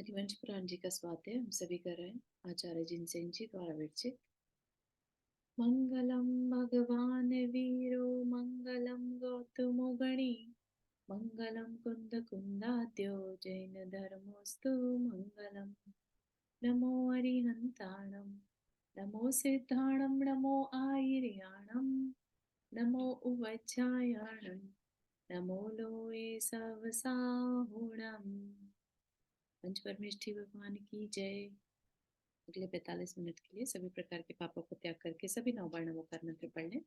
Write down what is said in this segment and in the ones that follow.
हरिवंश पुराण जी का स्वाध्याय हम सभी कर रहे हैं। आचार्य जिनसेन जी द्वारा विरचित। मंगलम भगवान वीरो मंगलम गौतमो गणी मंगलम कुंद कुंदाद्यो जैन धर्मोस्तु मंगलम। नमो अरिहंताणम नमो सिद्धाणम नमो आयर्याणम नमो उवज्जायाणम नमो लोये सवसाहुणम। पंच परमेष्ठी भगवान की जय। अगले 45 मिनट के लिए सभी प्रकार के पापों को त्याग करके सभी नवबार नमोकार मंत्र पढ़ लें।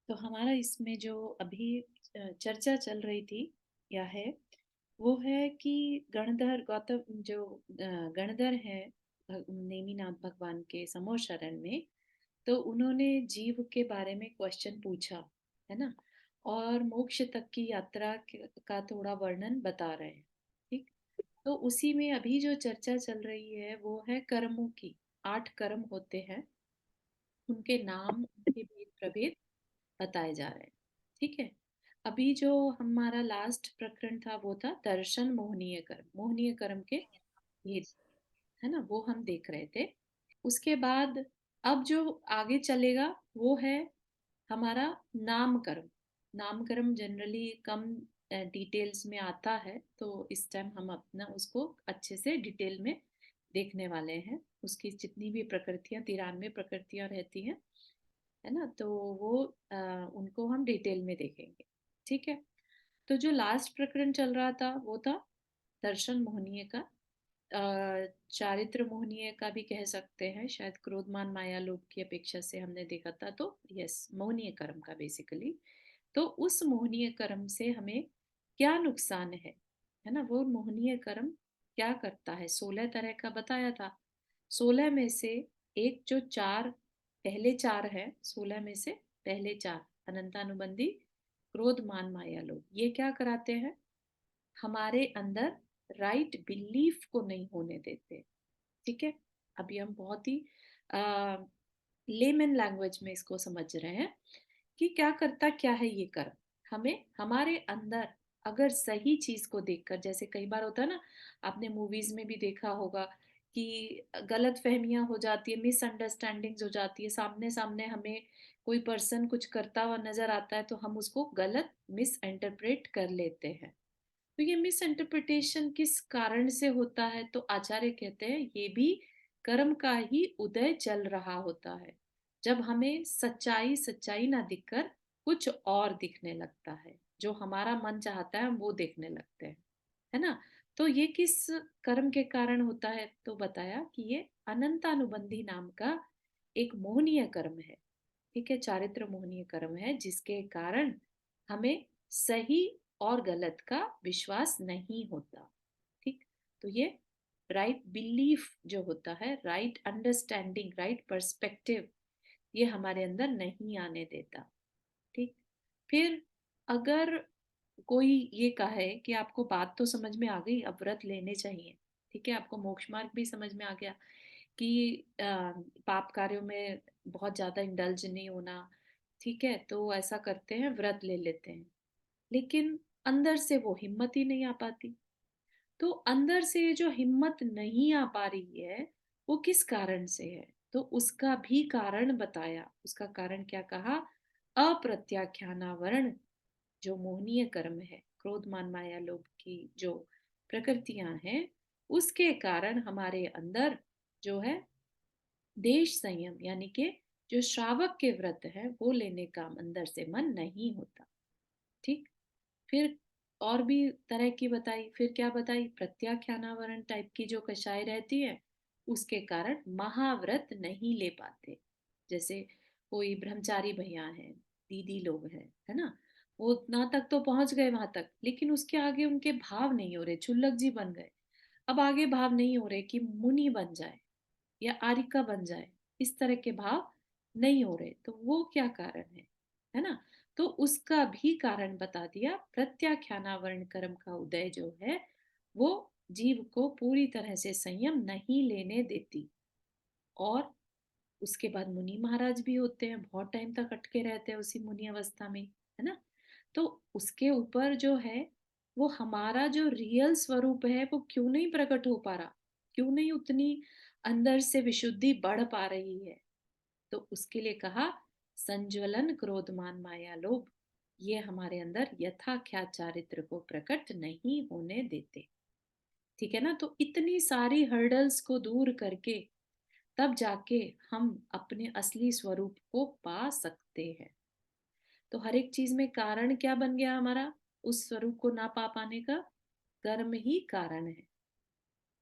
तो हमारा इसमें जो अभी चर्चा चल रही थी या है वो है कि गणधर गौतम जो गणधर है नेमिनाथ भगवान के समो शरण में, तो उन्होंने जीव के बारे में क्वेश्चन पूछा है ना, और मोक्ष तक की यात्रा का थोड़ा वर्णन बता रहे हैं। ठीक। तो उसी में अभी जो चर्चा चल रही है वो है कर्मों की। 8 कर्म होते हैं, उनके नाम उनके भेद प्रभेद बताए जा रहे हैं। ठीक है। अभी जो हमारा लास्ट प्रकरण था वो था दर्शन मोहनीय कर्म के भेद, है ना, वो हम देख रहे थे। उसके बाद अब जो आगे चलेगा वो है हमारा नामकर्म। नामकर्म जनरली कम डिटेल्स में आता है, तो इस टाइम हम अपना उसको अच्छे से डिटेल में देखने वाले हैं। उसकी जितनी भी प्रकृतियां 93 प्रकृतियां रहती हैं, है ना, तो वो उनको हम डिटेल में देखेंगे। ठीक है। तो जो लास्ट प्रकरण चल रहा था वो था दर्शन मोहनीय का, चारित्र मोहनीय का भी कह सकते हैं शायद। क्रोधमान माया लोभ की अपेक्षा से हमने देखा था, तो यस, मोहनीय कर्म का बेसिकली। तो उस मोहनीय कर्म से हमें क्या नुकसान है ना, वो मोहनीय कर्म क्या करता है। 16 तरह का बताया था। 16 में से एक जो चार पहले चार है, 16 में से पहले चार अनंतानुबंधी क्रोध मान माया लोभ, ये क्या कराते हैं, हमारे अंदर राइट बिलीफ को नहीं होने देते। ठीक है। अभी हम बहुत ही लेमन लैंग्वेज में इसको समझ रहे हैं कि क्या करता क्या है ये कर्म। हमें हमारे अंदर अगर सही चीज को देखकर, जैसे कई बार होता है ना, आपने मूवीज में भी देखा होगा कि गलत फहमियां हो जाती है, मिसअंडरस्टैंडिंग्स हो जाती है। सामने सामने हमें कोई पर्सन कुछ करता हुआ नजर आता है तो हम उसको गलत मिस इंटरप्रेट कर लेते हैं। तो ये मिस इंटरप्रिटेशन किस कारण से होता है, तो आचार्य कहते हैं ये भी कर्म का ही उदय चल रहा होता है। जब हमें सच्चाई सच्चाई ना दिखकर कुछ और दिखने लगता है, जो हमारा मन चाहता है हम वो देखने लगते हैं, है ना। तो ये किस कर्म के कारण होता है, तो बताया कि ये अनंतानुबंधी नाम का एक मोहनीय कर्म है। ठीक है, चारित्र मोहनीय कर्म है जिसके कारण हमें सही और गलत का विश्वास नहीं होता। ठीक। तो ये राइट बिलीफ जो होता है, राइट अंडरस्टैंडिंग, राइट पर्सपेक्टिव, ये हमारे अंदर नहीं आने देता। ठीक। फिर अगर कोई ये कहे कि आपको बात तो समझ में आ गई, अब व्रत लेने चाहिए, ठीक है, आपको मोक्ष मार्ग भी समझ में आ गया कि पाप कार्यों में बहुत ज्यादा इंडल्ज नहीं होना, ठीक है, तो ऐसा करते हैं, व्रत ले लेते हैं। लेकिन अंदर से वो हिम्मत ही नहीं आ पाती। तो अंदर से ये जो हिम्मत नहीं आ पा रही है वो किस कारण से है, तो उसका भी कारण बताया। उसका कारण क्या कहा, अप्रत्याख्यानावरण जो मोहनीय कर्म है, क्रोध मान माया लोभ की जो प्रकृतियां हैं, उसके कारण हमारे अंदर जो है देश संयम, यानी कि जो श्रावक के व्रत है वो लेने का अंदर से मन नहीं होता। ठीक। फिर और भी तरह की बताई। फिर क्या बताई, प्रत्याख्यानावरण टाइप की जो कषाय रहती है उसके कारण महाव्रत नहीं ले पाते। जैसे कोई ब्रह्मचारी भैया हैं, दीदी लोग हैं, है ना, वो उतना तक तो पहुंच गए वहां तक, लेकिन उसके आगे उनके भाव नहीं हो रहे, क्षुल्लक जी बन गए। अब आगे भाव नहीं हो रहे कि मुनि बन जाए या आरिका बन जाए, इस तरह के भाव नहीं हो रहे, तो वो क्या कारण है ना? तो उसका भी कारण बता दिया। प्रत्याख्यानावरण कर्म का उदय जो है वो जीव को पूरी तरह से संयम नहीं लेने देती। और उसके बाद मुनि महाराज भी होते हैं, बहुत टाइम तक अटके रहते हैं उसी मुनि अवस्था में, है ना? तो उसके ऊपर जो है वो हमारा जो रियल स्वरूप है वो क्यों नहीं प्रकट हो पा रहा, क्यों नहीं उतनी अंदर से विशुद्धि बढ़ पा रही है? तो उसके लिए कहा संज्वलन क्रोधमान माया लोभ, ये हमारे अंदर यथाख्यात चारित्र को प्रकट नहीं होने देते। ठीक है ना? तो इतनी सारी हर्डल्स को दूर करके तब जाके हम अपने असली स्वरूप को पा सकते हैं। तो हर एक चीज में कारण क्या बन गया हमारा, उस स्वरूप को ना पा पाने का? कर्म ही कारण है।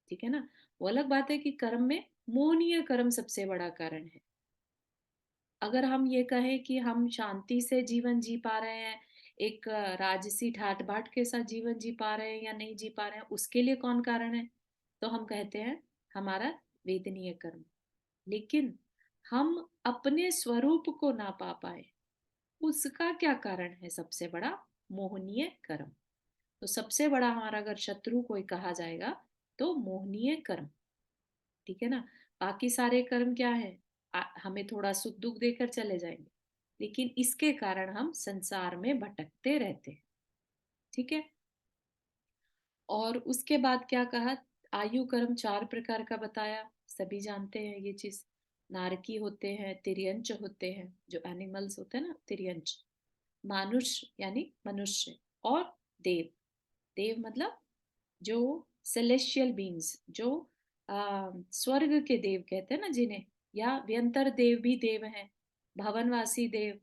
ठीक है ना? वो अलग बात है कि कर्म में मोहनीय कर्म सबसे बड़ा कारण है। अगर हम ये कहें कि हम शांति से जीवन जी पा रहे हैं, एक राजसी ठाट बाट के साथ जीवन जी पा रहे हैं या नहीं जी पा रहे हैं, उसके लिए कौन कारण है? तो हम कहते हैं हमारा वेदनीय कर्म। लेकिन हम अपने स्वरूप को ना पा पाए, उसका क्या कारण है? सबसे बड़ा मोहनीय कर्म। तो सबसे बड़ा हमारा अगर शत्रु कोई कहा जाएगा तो मोहनीय कर्म। ठीक है ना? बाकी सारे कर्म क्या है? हमें थोड़ा सुख दुख देकर चले जाएंगे, लेकिन इसके कारण हम संसार में भटकते रहते हैं। ठीक है? और उसके बाद क्या कहा? आयु कर्म 4 प्रकार का बताया, सभी जानते हैं ये चीज। नारकी होते हैं, तिर्यंच होते हैं, जो एनिमल्स होते हैं ना, तिर्यंच। मानुष यानी मनुष्य, और देव। देव मतलब जो सेलेस्टियल बींग्स, जो स्वर्ग के देव कहते हैं ना जिन्हें, या व्यंतर देव भी देव हैं, भवनवासी देव।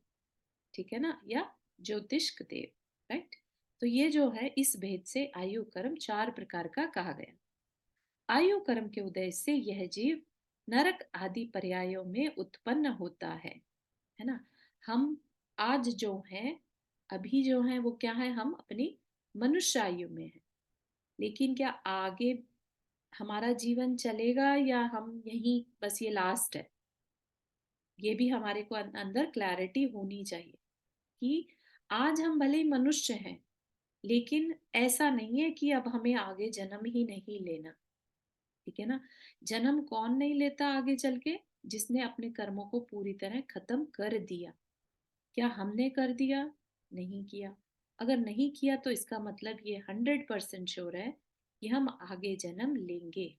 ठीक है ना? या ज्योतिष्क देव। राइट? तो ये जो है इस भेद से आयु कर्म 4 प्रकार का कहा गया। आयु कर्म के उदय से यह जीव नरक आदि पर्यायों में उत्पन्न होता है ना? हम आज जो हैं, अभी जो हैं वो क्या है? हम अपनी मनुष्य आयु में है। लेकिन क्या आगे हमारा जीवन चलेगा या हम यही बस ये लास्ट है? ये भी हमारे को अंदर क्लैरिटी होनी चाहिए कि आज हम भले ही मनुष्य हैं, लेकिन ऐसा नहीं है कि अब हमें आगे जन्म ही नहीं लेना। ठीक है ना? जन्म कौन नहीं लेता आगे चल के? जिसने अपने कर्मों को पूरी तरह खत्म कर दिया। क्या हमने कर दिया? नहीं किया। अगर नहीं किया तो इसका मतलब ये 100% श्योर है कि हम आगे जन्म लेंगे।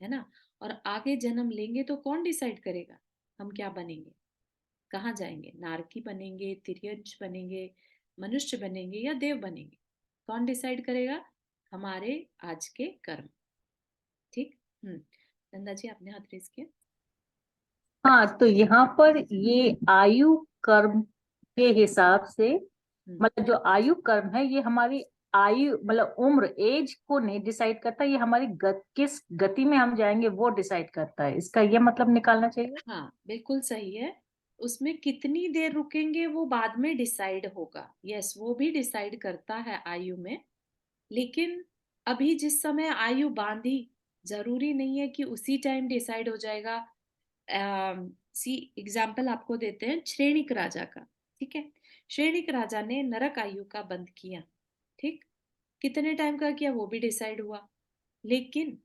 है ना? और आगे जन्म लेंगे तो कौन डिसाइड करेगा हम क्या बनेंगे, कहाँ जाएंगे? नारकी बनेंगे, तिर्यंच बनेंगे, मनुष्य बनेंगे या देव बनेंगे? कौन डिसाइड करेगा? हमारे आज के कर्म। ठीक। नंदा जी आपने हाथ रेस किया। हाँ, तो यहाँ पर ये आयु कर्म के हिसाब से, हम्म। मतलब जो आयु कर्म है ये हमारी आयु मतलब उम्र एज को नहीं डिसाइड करता, ये हमारी किस गति में हम जाएंगे वो डिसाइड करता है, इसका ये मतलब निकालना चाहिए। हाँ बिल्कुल सही है। उसमें कितनी देर रुकेंगे वो बाद में डिसाइड होगा। यस, वो भी डिसाइड करता है आयु में। लेकिन अभी जिस समय आयु बांधी, जरूरी नहीं है कि उसी टाइम डिसाइड हो जाएगा। सी एग्जाम्पल आपको देते हैं श्रेणिक राजा का। ठीक है? श्रेणिक राजा ने नरक आयु का बंद किया। ठीक। कितने टाइम का किया वो भी डिसाइड हुआ, लेकिन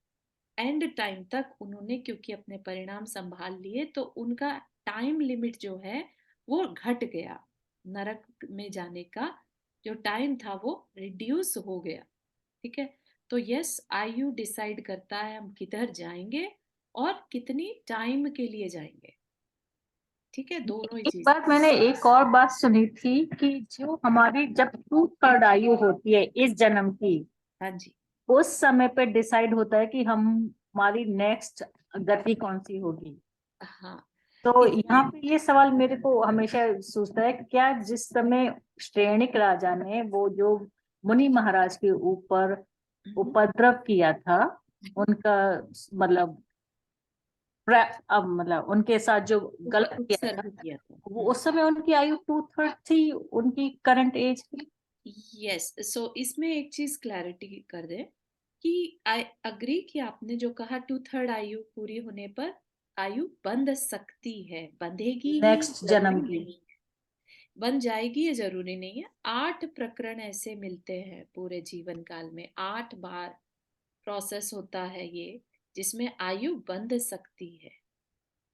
एंड टाइम तक उन्होंने क्योंकि अपने परिणाम संभाल लिए तो उनका टाइम लिमिट जो है वो घट गया। नरक में जाने का जो टाइम था वो रिड्यूस हो गया। ठीक है? तो यस, आयु डिसाइड करता है हम किधर जाएंगे और कितनी टाइम के लिए जाएंगे। ठीक है? दोनों ही एक चीज। बार मैंने एक और बात सुनी थी कि जो हमारी जब 2/3 आयु होती है इस जन्म की, हाँ जी। उस समय पे डिसाइड होता है कि हम हमारी नेक्स्ट गति कौन सी होगी। हाँ। तो इसमें यहाँ पे ये सवाल मेरे को हमेशा सूझता है, क्या जिस समय श्रेणिक राजा ने वो जो मुनि महाराज के ऊपर हम्म, उपद्रव किया था, उनका मतलब अब मतलब उनके साथ जो गलत किया था, उत्सर्ग किया था। वो उस समय उनकी आयु 2/3 थी उनकी करंट एज की। यस, सो इसमें एक चीज क्लैरिटी कर दे कि आई अग्री कि आपने जो कहा 2/3 आयु पूरी होने पर आयु बंध सकती है, बंधेगी ही नेक्स्ट जन्म जरूरी की। नहीं, बन जाएगी ये जरूरी नहीं है। 8 प्रकरण ऐसे मिलते हैं पूरे जीवन काल में, 8 बार प्रोसेस होता है ये, जिसमें आयु बंध सकती है।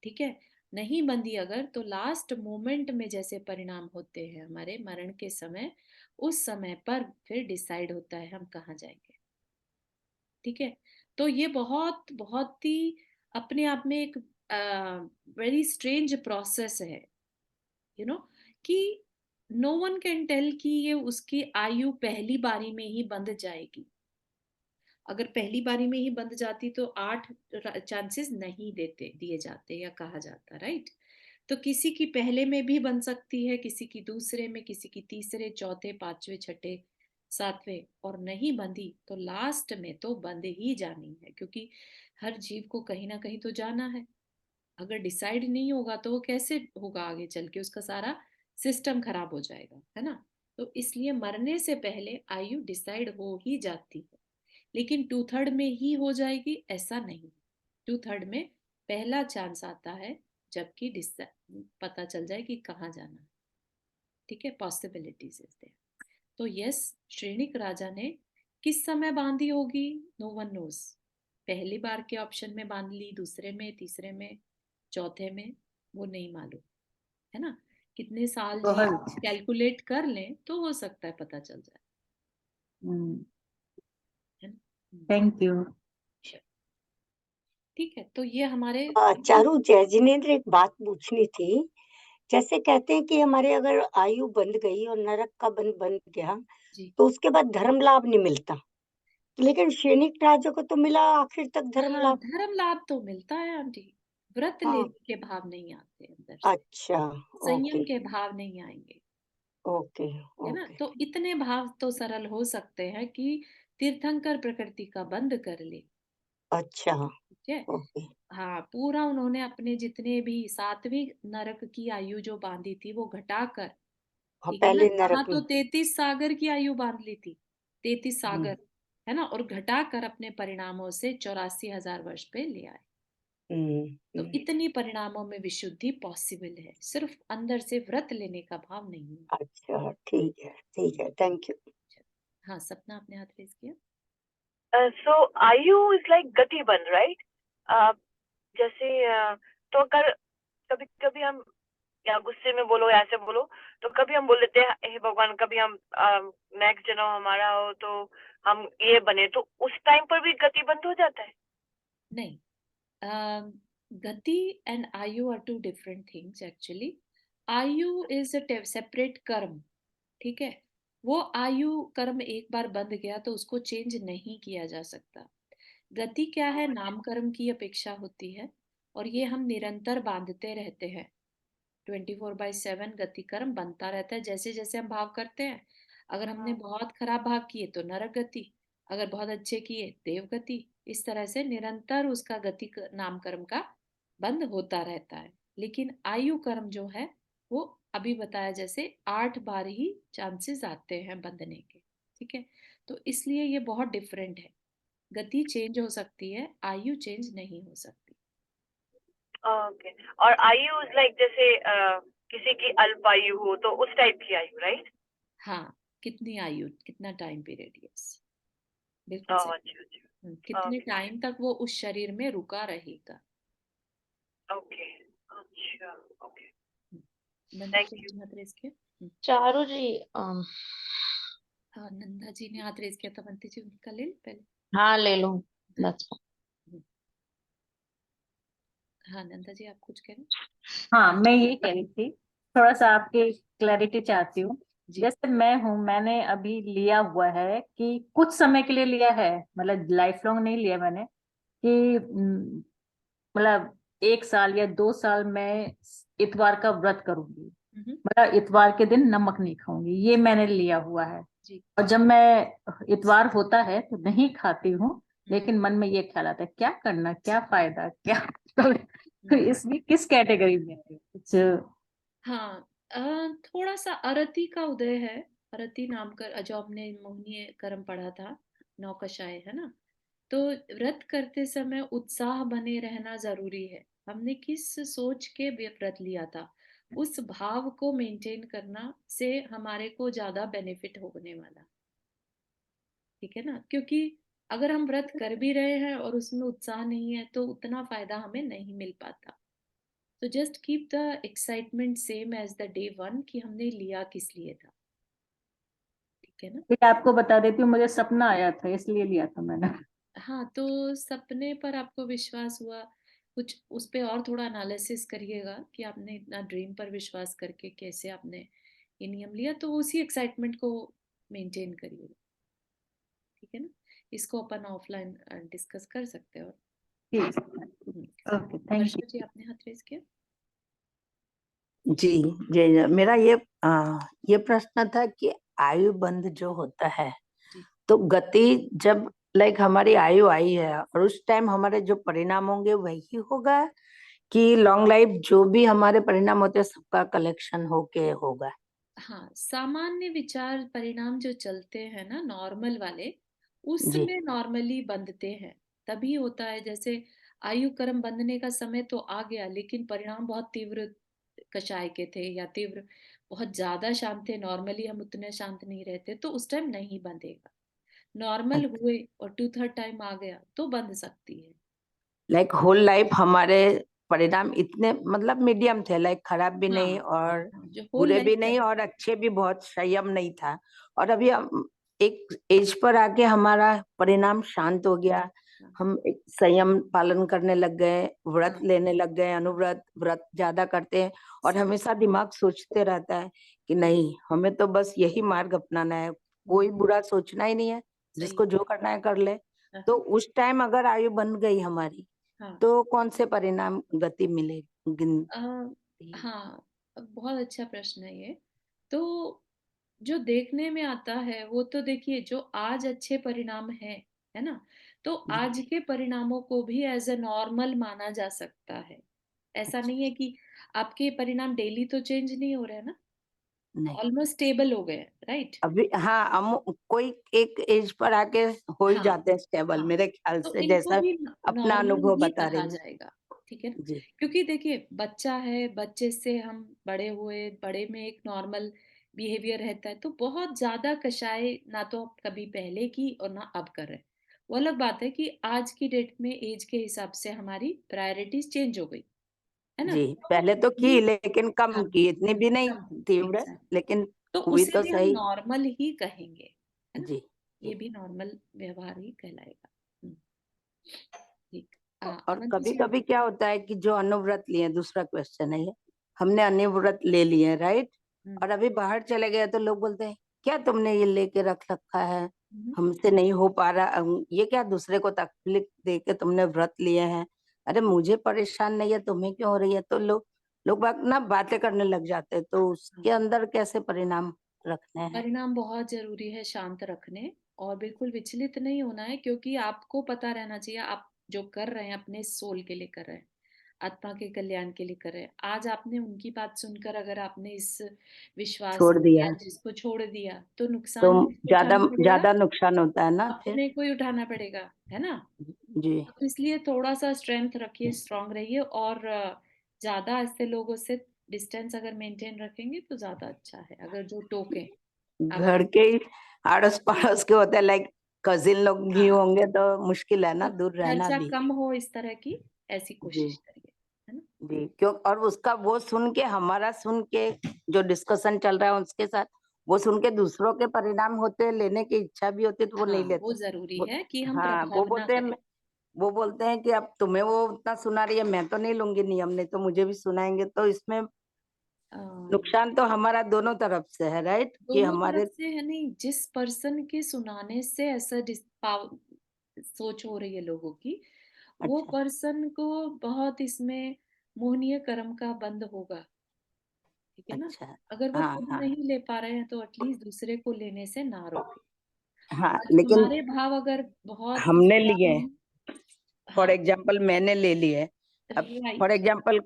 ठीक है, नहीं बंधी अगर तो लास्ट मोमेंट में जैसे परिणाम होते हैं हमारे मरण के समय, उस समय पर फिर डिसाइड होता है हम कहाँ जाएंगे। ठीक है, तो ये बहुत बहुत ही अपने आप में एक वेरी स्ट्रेंज प्रोसेस है, यू नो, कि नो वन कैन टेल कि ये उसकी आयु पहली बारी में ही बंध जाएगी। अगर पहली बारी में ही बंध जाती तो 8 चांसेस नहीं देते दिए जाते या कहा जाता, राइट। तो किसी की पहले में भी बन सकती है, किसी की दूसरे में, किसी की तीसरे, चौथे, पांचवे, छठे, सातवें, और नहीं बंधी तो लास्ट में तो बंद ही जानी है, क्योंकि हर जीव को कहीं ना कहीं तो जाना है। अगर डिसाइड नहीं होगा तो वो कैसे होगा आगे चल के, उसका सारा सिस्टम खराब हो जाएगा, है ना। तो इसलिए मरने से पहले आयु डिसाइड हो ही जाती है, लेकिन 2/3 में ही हो जाएगी ऐसा नहीं। 2/3 में पहला चांस आता है जबकि पता चल जाए कि कहाँ जाना है। ठीक है, पॉसिबिलिटीज इज देयर। तो यस, श्रेणिक राजा ने किस समय बांधी होगी, नो वन नोज। पहली बार के ऑप्शन में बांध ली, दूसरे में, तीसरे में, चौथे में, वो नहीं मालूम, है ना। कितने साल जी बहुत। कैलकुलेट कर लें तो हो सकता है पता चल जाए, है ना। Thank you. Sure. ठीक है, तो ये हमारे चारू, जय जिनेन्द्र, एक बात पूछनी थी। जैसे कहते हैं कि हमारे अगर आयु बंध गई और नरक का बंध बन गया जी। तो उसके बाद धर्म लाभ नहीं मिलता, लेकिन सैनिक राजा को तो मिला आखिर तक धर्म हाँ, लाभ। धर्म लाभ तो मिलता है आंटी, व्रत हाँ, लेने के भाव नहीं आते अंदर से, अच्छा, ओके संयम के भाव नहीं आएंगे, ओके है ना। ओके। तो इतने भाव तो सरल हो सकते हैं कि तीर्थंकर प्रकृति का बंध कर ले। अच्छा, ठीक है, ओके। हाँ, पूरा उन्होंने अपने जितने भी 7वीं नरक की आयु जो बांधी थी वो घटाकर, हाँ, ठीक है ना, पहले यहाँ नरक तो में। 33 सागर की आयु बांध ली थी, 33 हम्म सागर, है ना, और घटाकर अपने परिणामों से 84,000 वर्ष पे ले आए। हम्म तो हम्म, इतनी परिणामों में विशुद्धि पॉसिबल है, सिर्फ अंदर से व्रत लेने का भाव नहीं है। अच्छा, ठीक है, थैंक यू। हाँ, सपना आपने हाथ रेज किया। So आयु इज लाइक गति बन, राइट? जैसे तो अगर कभी कभी हम या गुस्से में बोलो या ऐसे बोलो, तो कभी हम बोल देते हैं हे भगवान, कभी हम नेक्स्ट जन्म हमारा हो तो हम ये बने, तो उस टाइम पर भी गति बंद हो जाता है? नहीं, गति एंड आयु are two different things actually. आयु इज अ सेपरेट कर्म, ठीक है। वो आयु कर्म एक बार बंध गया तो उसको चेंज नहीं किया जा सकता। गति क्या है, नाम कर्म की अपेक्षा होती है, और ये हम निरंतर बांधते रहते हैं। 24/7 गति कर्म बनता रहता है, जैसे जैसे हम भाव करते हैं। अगर हमने बहुत खराब भाव किए तो नरक गति, अगर बहुत अच्छे किए देव गति। इस तरह से निरंतर उसका गति नाम कर्म का बंद होता रहता है। लेकिन आयु कर्म जो है वो अभी बताया जैसे 8 बार ही चांसेस आते हैं बंधने के। ठीक है, तो इसलिए ये बहुत डिफरेंट है। गति चेंज हो सकती है, आयु चेंज नहीं हो सकती। ओके। और आयु इज लाइक जैसे किसी की अल्प आयु हो तो उस टाइप की आयु, राइट? हाँ, कितनी आयु, कितना टाइम पीरियड, यस, बिल्कुल अच्छा सही। अच्छा। कितने ओके टाइम तक वो उस शरीर में रुका रहेगा। ओके। अच्छा, okay, Nanda thank ji you. ने हाथ रेज किया। चारू जी, हाँ, नंदा जी ने हाथ रेज किया था, बंती जी उनका ले पहले। हाँ ले लो। हाँ। बस हाँ, नंदा जी आप कुछ करें। हाँ, मैं ये कह रही थी, थोड़ा सा आपकी क्लैरिटी चाहती हूँ। जी। जैसे मैं हूँ, मैंने अभी लिया हुआ है कि कुछ समय के लिए लिया है, मतलब लाइफ लॉन्ग नहीं लिया मैंने, कि मतलब 1 साल या 2 साल मैं इतवार का व्रत करूंगी, मतलब इतवार के दिन नमक नहीं खाऊंगी, ये मैंने लिया हुआ है। जी। और जब मैं इतवार होता है तो नहीं खाती हूँ, लेकिन मन में ये ख्याल आता है क्या करना, क्या फायदा, क्या तो इसमें किस कैटेगरी में है कुछ? हाँ, थोड़ा सा अरति का उदय है। अरति नाम कर जो आपने मोहनीय कर्म पढ़ा था, नौकशाय, है ना। तो व्रत करते समय उत्साह बने रहना जरूरी है। हमने किस सोच के व्रत लिया था, उस भाव को मेंटेन करना से हमारे को ज्यादा बेनिफिट होने वाला। ठीक है ना, क्योंकि अगर हम व्रत कर भी रहे हैं और उसमें उत्साह नहीं है तो उतना फायदा हमें नहीं मिल पाता। तो just keep the excitement same as the day one कि हमने लिया किस लिए था। ठीक है ना। फिर आपको बता देती हूँ, मुझे सपना आया था इसलिए लिया था मैंने। हाँ, तो सपने पर आपको विश्वास हुआ, कुछ उस पे और थोड़ा एनालिसिस करिएगा कि आपने इतना ड्रीम पर विश्वास करके कैसे आपने ये नियम लिया, तो उसी एक्साइटमेंट को मेंटेन करिएगा। ठीक है ना। इसको अपन ऑफलाइन डिस्कस कर सकते हैं। और ठीक ओके, थैंक वर्षा यू। जी, आपने हाथ रेज किया। जी जी, मेरा ये प्रश्न था कि आयु बंध जो होता है, जी। तो गति जब लाइक हमारी आयु आई है और उस टाइम हमारे जो परिणाम होंगे वही होगा, कि लॉन्ग लाइफ जो भी हमारे परिणाम होते हैं सबका कलेक्शन होके होगा? हाँ, सामान्य विचार परिणाम जो चलते हैं ना, नॉर्मल वाले, जी उसमें नॉर्मली बंधते हैं। तभी होता है, जैसे आयु कर्म बंधने का समय तो आ गया, लेकिन परिणाम बहुत तीव्र कषाय के थे या तीव्र बहुत ज्यादा शांत थे, नॉर्मली हम उतने शांत नहीं रहते, तो उस टाइम नहीं बंधेगा। नॉर्मल अच्छा, हुए और 2/3 टाइम आ गया तो बंध सकती है। लाइक होल लाइफ हमारे परिणाम इतने मतलब मीडियम थे, लाइक खराब भी हाँ नहीं हाँ और हाँ, जो होल बुरे भी लाइफ है। नहीं और अच्छे भी, बहुत संयम नहीं था। और अभी हम एक एज पर आके हमारा परिणाम शांत हो गया, हाँ हम एक संयम पालन करने लग गए, व्रत हाँ, लेने लग गए, अनुव्रत व्रत ज्यादा करते हैं। और सही। हमेशा दिमाग सोचते रहता है कि नहीं, हमें तो बस यही मार्ग अपनाना है, हम्म, कोई बुरा सोचना ही नहीं है, सही। जिसको जो करना है कर ले। हाँ तो उस टाइम अगर आयु बन गई हमारी, हाँ तो कौन से परिणाम गति मिले हाँ गिनती? हाँ, बहुत अच्छा प्रश्न है ये। तो जो देखने में आता है वो तो देखिए, जो आज अच्छे परिणाम है ना, तो जी आज के परिणामों को भी एज ए नॉर्मल माना जा सकता है। ऐसा अच्छा, नहीं है कि आपके परिणाम डेली तो चेंज नहीं हो रहे हैं ना, नहीं ऑलमोस्ट स्टेबल हो गए, राइट। अभी, हाँ, हम कोई एक एज पर आके हो ही हाँ जाते हैं स्टेबल, हाँ, मेरे ख्याल तो से, इनको जैसा भी अपना नॉर्मल अनुभव ही बता कहा रही हूँ। जाएगा। ठीक है ना। जी क्योंकि देखिए, बच्चा है, बच्चे से हम बड़े हुए, बड़े में एक नॉर्मल बिहेवियर रहता है, तो बहुत ज्यादा कषाय ना तो कभी पहले की और ना अब कर रहे हैं। वो अलग बात है कि आज की डेट में एज के हिसाब से हमारी प्रायोरिटीज चेंज हो गई, है ना। जी, तो पहले तो की ये, लेकिन कम हाँ, की, इतनी भी नहीं समथिंग तीव्र, एग्जैक्ट, लेकिन तो हुई उसे तो भी हम सही। नॉर्मल ही कहेंगे, है ना। जी ये जी। भी नॉर्मल व्यवहार ही कहलाएगा। ठीक। और अवंती कभी जी आप। कभी क्या होता है कि जो अनुव्रत लिए, दूसरा क्वेश्चन है ये, हमने अनुव्रत ले लिए, राइट, हम्म, और अभी बाहर चले गए तो लोग बोलते हैं क्या तुमने ये लेके रख रखा है, हम्म, हमसे नहीं हो पा रहा, ये क्या दूसरे को तकलीफ दे के तुमने व्रत लिए हैं? अरे मुझे परेशान नहीं है, तुम्हें क्यों हो रही है? तो लोग लोग बात ना बातें करने लग जाते हैं, तो हाँ। उसके अंदर कैसे परिणाम रखने हैं? परिणाम बहुत जरूरी है शांत रखने, और बिल्कुल विचलित नहीं होना है, क्योंकि आपको पता रहना चाहिए आप जो कर रहे हैं अपने सोल के लिए कर रहे हैं, आत्मा के कल्याण के लिए कर रहे हैं। आज आपने उनकी बात सुनकर अगर आपने इस विश्वास छोड़ दिया या जिसको छोड़ दिया, तो तो नुकसान किसको ज्यादा उठाना पड़ेगा? ज्यादा नुकसान होता है ना फिर। अपने को ही उठाना पड़ेगा, है ना। जी तो इसलिए थोड़ा सा स्ट्रेंथ रखिए, स्ट्रांग रहिए, और ज्यादा ऐसे लोगों से डिस्टेंस अगर मेंटेन रखेंगे तो ज्यादा अच्छा है, अगर जो टोके आप। घर के ही आड़ोस पड़ोस के होते हैं, लाइक कजिन लोग भी हाँ, होंगे तो मुश्किल है ना, तो दूर रहना चर्चा भी। कम हो इस तरह की, ऐसी जी कोशिश करिए, है ना। जी, क्यों? और उसका वो सुन के, हमारा सुन के, जो डिस्कशन चल रहा है उसके साथ, वो सुन के दूसरों के परिणाम होते हैं, लेने की इच्छा भी होती है तो वो नहीं हाँ, वो लेते। जरूरी वो, है कि हम हाँ, वो प्रभाव ना बोलते हैं, करें। वो बोलते हैं कि अब तुम्हें वो उतना सुना रही है, मैं तो नहीं लूंगी नियम, नहीं तो मुझे भी सुनाएंगे, तो इसमें नुकसान तो हमारा दोनों तरफ से है, राइट, कि दोनों तरफ हमारे। से है, नहीं, जिस पर्सन के सुनाने से ऐसा सोच हो रही है लोगों की, वो अच्छा पर्सन को बहुत इसमें मोहनीय कर्म का बंध होगा। ठीक है ना। अच्छा। अगर वो हाँ खुद हाँ नहीं ले पा रहे हैं तो एटलीस्ट दूसरे को लेने से ना रोके। हाँ, आज लेकिन हमारे भाव अगर बहुत हमने लिए, ज्यादा, फॉर हाँ, एग्जाम्पल मैंने ले ली है। अब फॉर राइट, एग्जाम्पल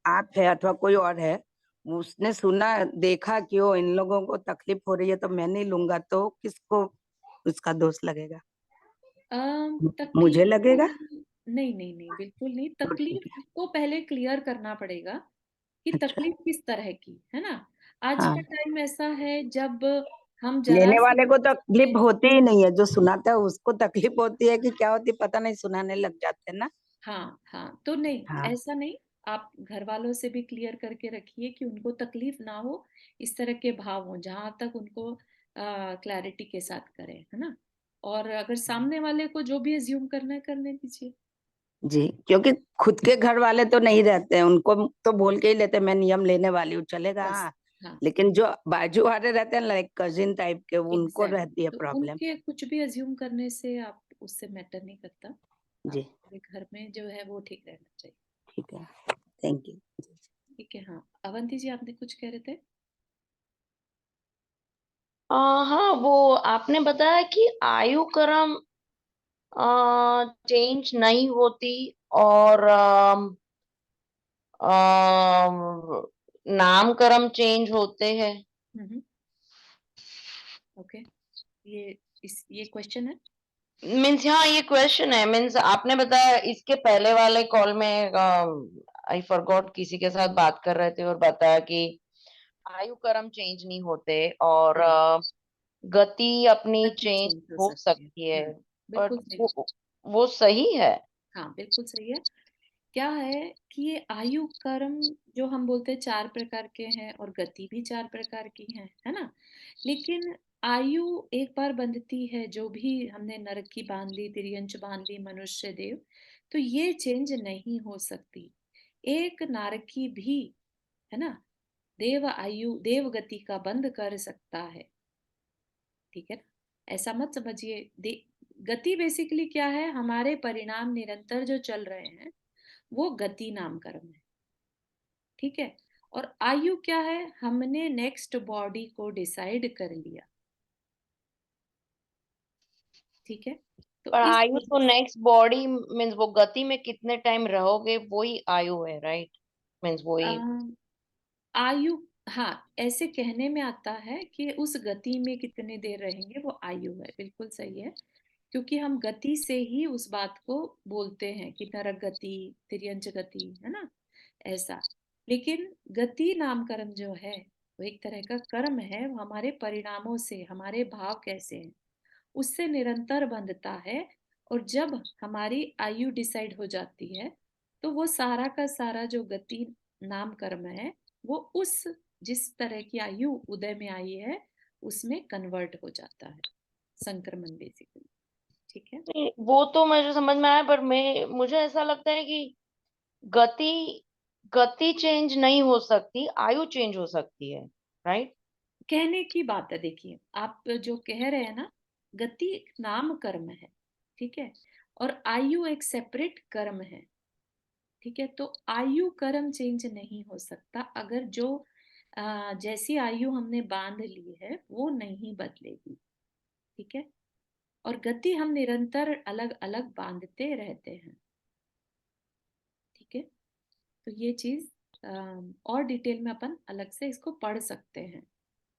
आप है अथवा कोई और है, उसने सुना देखा कि वो इन लोगों को तकलीफ हो रही है तो मैं नहीं लूंगा, तो किसको उसका दोष लगेगा? मुझे तकलीफ लगेगा नहीं नहीं नहीं, बिल्कुल नहीं। तो ठीक तकलीफ है। को पहले क्लियर करना पड़ेगा कि अच्छा, तकलीफ किस तरह की है ना। आज हाँ, का टाइम ऐसा है जब हम जरा लेने सी वाले को बात तकलीफ में, होती ही नहीं है, जो सुनाता है उसको तकलीफ होती है कि क्या होती है, पता नहीं, सुनाने लग जाते हैं ना। हाँ हाँ, तो नहीं, हाँ, ऐसा नहीं। आप घर वालों से भी क्लियर करके रखिए कि उनको तकलीफ ना हो, इस तरह के भाव हो जहां तक उनको क्लैरिटी के साथ करें, है ना। और अगर सामने वाले को जो भी एज्यूम करना है करने दीजिए। जी, क्योंकि खुद के घर वाले तो नहीं रहते हैं, उनको तो बोल के ही लेते हैं, मैं नियम लेने वाली हूँ, चलेगा बस, हाँ। हाँ, लेकिन जो बाजू वाले रहते हैं लाइक कजिन टाइप के, उनको एग्जैक्टली। रहती है तो प्रॉब्लम। उनके कुछ भी एज्यूम करने से आप उससे मैटर नहीं करता। जी, आपके घर में जो है वो ठीक रहना चाहिए। ठीक है, थैंक यू। ठीक है, हाँ। अवंती जी, आपने कुछ कह रहे थे? हाँ, वो आपने बताया कि आयु क्रम चेंज नहीं होती और नामकरण चेंज होते हैं। ओके, ये क्वेश्चन है। मीन्स हाँ, ये क्वेश्चन है। मीन्स आपने बताया इसके पहले वाले कॉल में आई फॉरगॉट किसी के साथ बात कर रहे थे और बताया कि आयु क्रम चेंज नहीं होते और राइट, गति अपनी गति चेंज चेंज हो हो सकती है। सकती है। बट बिल्कुल सही। वो सही है। हाँ, बिल्कुल सही है। क्या है कि ये आयु कर्म जो हम बोलते हैं 4 प्रकार के हैं और गति भी 4 प्रकार की है ना। लेकिन आयु एक बार बंधती है, जो भी हमने नरक की बांध ली, तिर्यंच बांध ली, मनुष्य देव, तो ये चेंज नहीं हो सकती। एक नारकी भी, है ना, देव आयु देव गति का बंद कर सकता है। ठीक है ना, ऐसा मत समझिए। गति बेसिकली क्या है, हमारे परिणाम निरंतर जो चल रहे हैं वो गति नाम कर्म है। ठीक है। और आयु क्या है, हमने नेक्स्ट बॉडी को डिसाइड कर लिया। ठीक है, तो पर इस आयु वजह तो से नेक्स्ट बॉडी मीन्स वो गति में कितने टाइम रहोगे वही आयु है, राइट? मीन्स वही। आयु, हाँ, ऐसे कहने में आता है कि उस गति में कितने देर रहेंगे वो आयु है। बिल्कुल सही है, क्योंकि हम गति से ही उस बात को बोलते हैं कि नरक गति, तिर्यंच गति, है ना, ऐसा। लेकिन गति नाम कर्म जो है वो एक तरह का कर्म है, वो हमारे परिणामों से, हमारे भाव कैसे हैं उससे निरंतर बंधता है। और जब हमारी आयु डिसाइड हो जाती है तो वो सारा का सारा जो गति नाम कर्म है वो उस जिस तरह की आयु उदय में आई है उसमें कन्वर्ट हो जाता है, संक्रमण बेसिकली। ठीक है। नहीं, वो तो मुझे समझ में आया, पर मुझे ऐसा लगता है कि गति गति चेंज नहीं हो सकती, आयु चेंज हो सकती है, राइट? कहने की बात है, देखिए आप जो कह रहे हैं ना, गति एक नाम कर्म है, ठीक है, और आयु एक सेपरेट कर्म है। ठीक है, तो आयु कर्म चेंज नहीं हो सकता अगर जो जैसी आयु हमने बांध ली है वो नहीं बदलेगी। ठीक है, और गति हम निरंतर अलग अलग बांधते रहते हैं। ठीक है, तो ये चीज और डिटेल में अपन अलग से इसको पढ़ सकते हैं।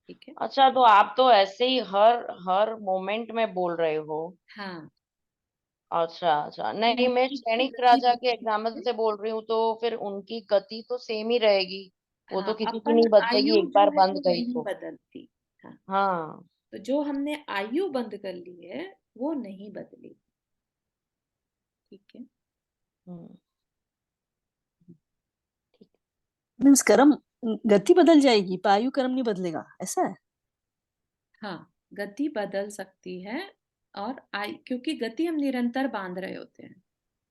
ठीक है। अच्छा, तो आप तो ऐसे ही हर हर मोमेंट में बोल रहे हो। हाँ, अच्छा अच्छा, नहीं, मैं क्लैरिटी की सैनिक गति राजा के बदलती एग्जाम्पल है। से बोल रही हूँ, तो फिर उनकी गति तो सेम ही रहेगी। वो हाँ, तो किसी की अपन नहीं बदलेगी, आयु एक जो बार है बंद वो गई नहीं तो। बदलती। हाँ, हाँ। तो जो हमने आयु बंद कर ली है वो नहीं बदलेगी। ठीक है। हम्म। ठीक। मीन्स कर्म, गति बदल जाएगी पर आयु कर्म नहीं बदलेगा, ऐसा है? हाँ, गति बदल सकती है। और क्योंकि गति हम निरंतर बांध रहे होते हैं।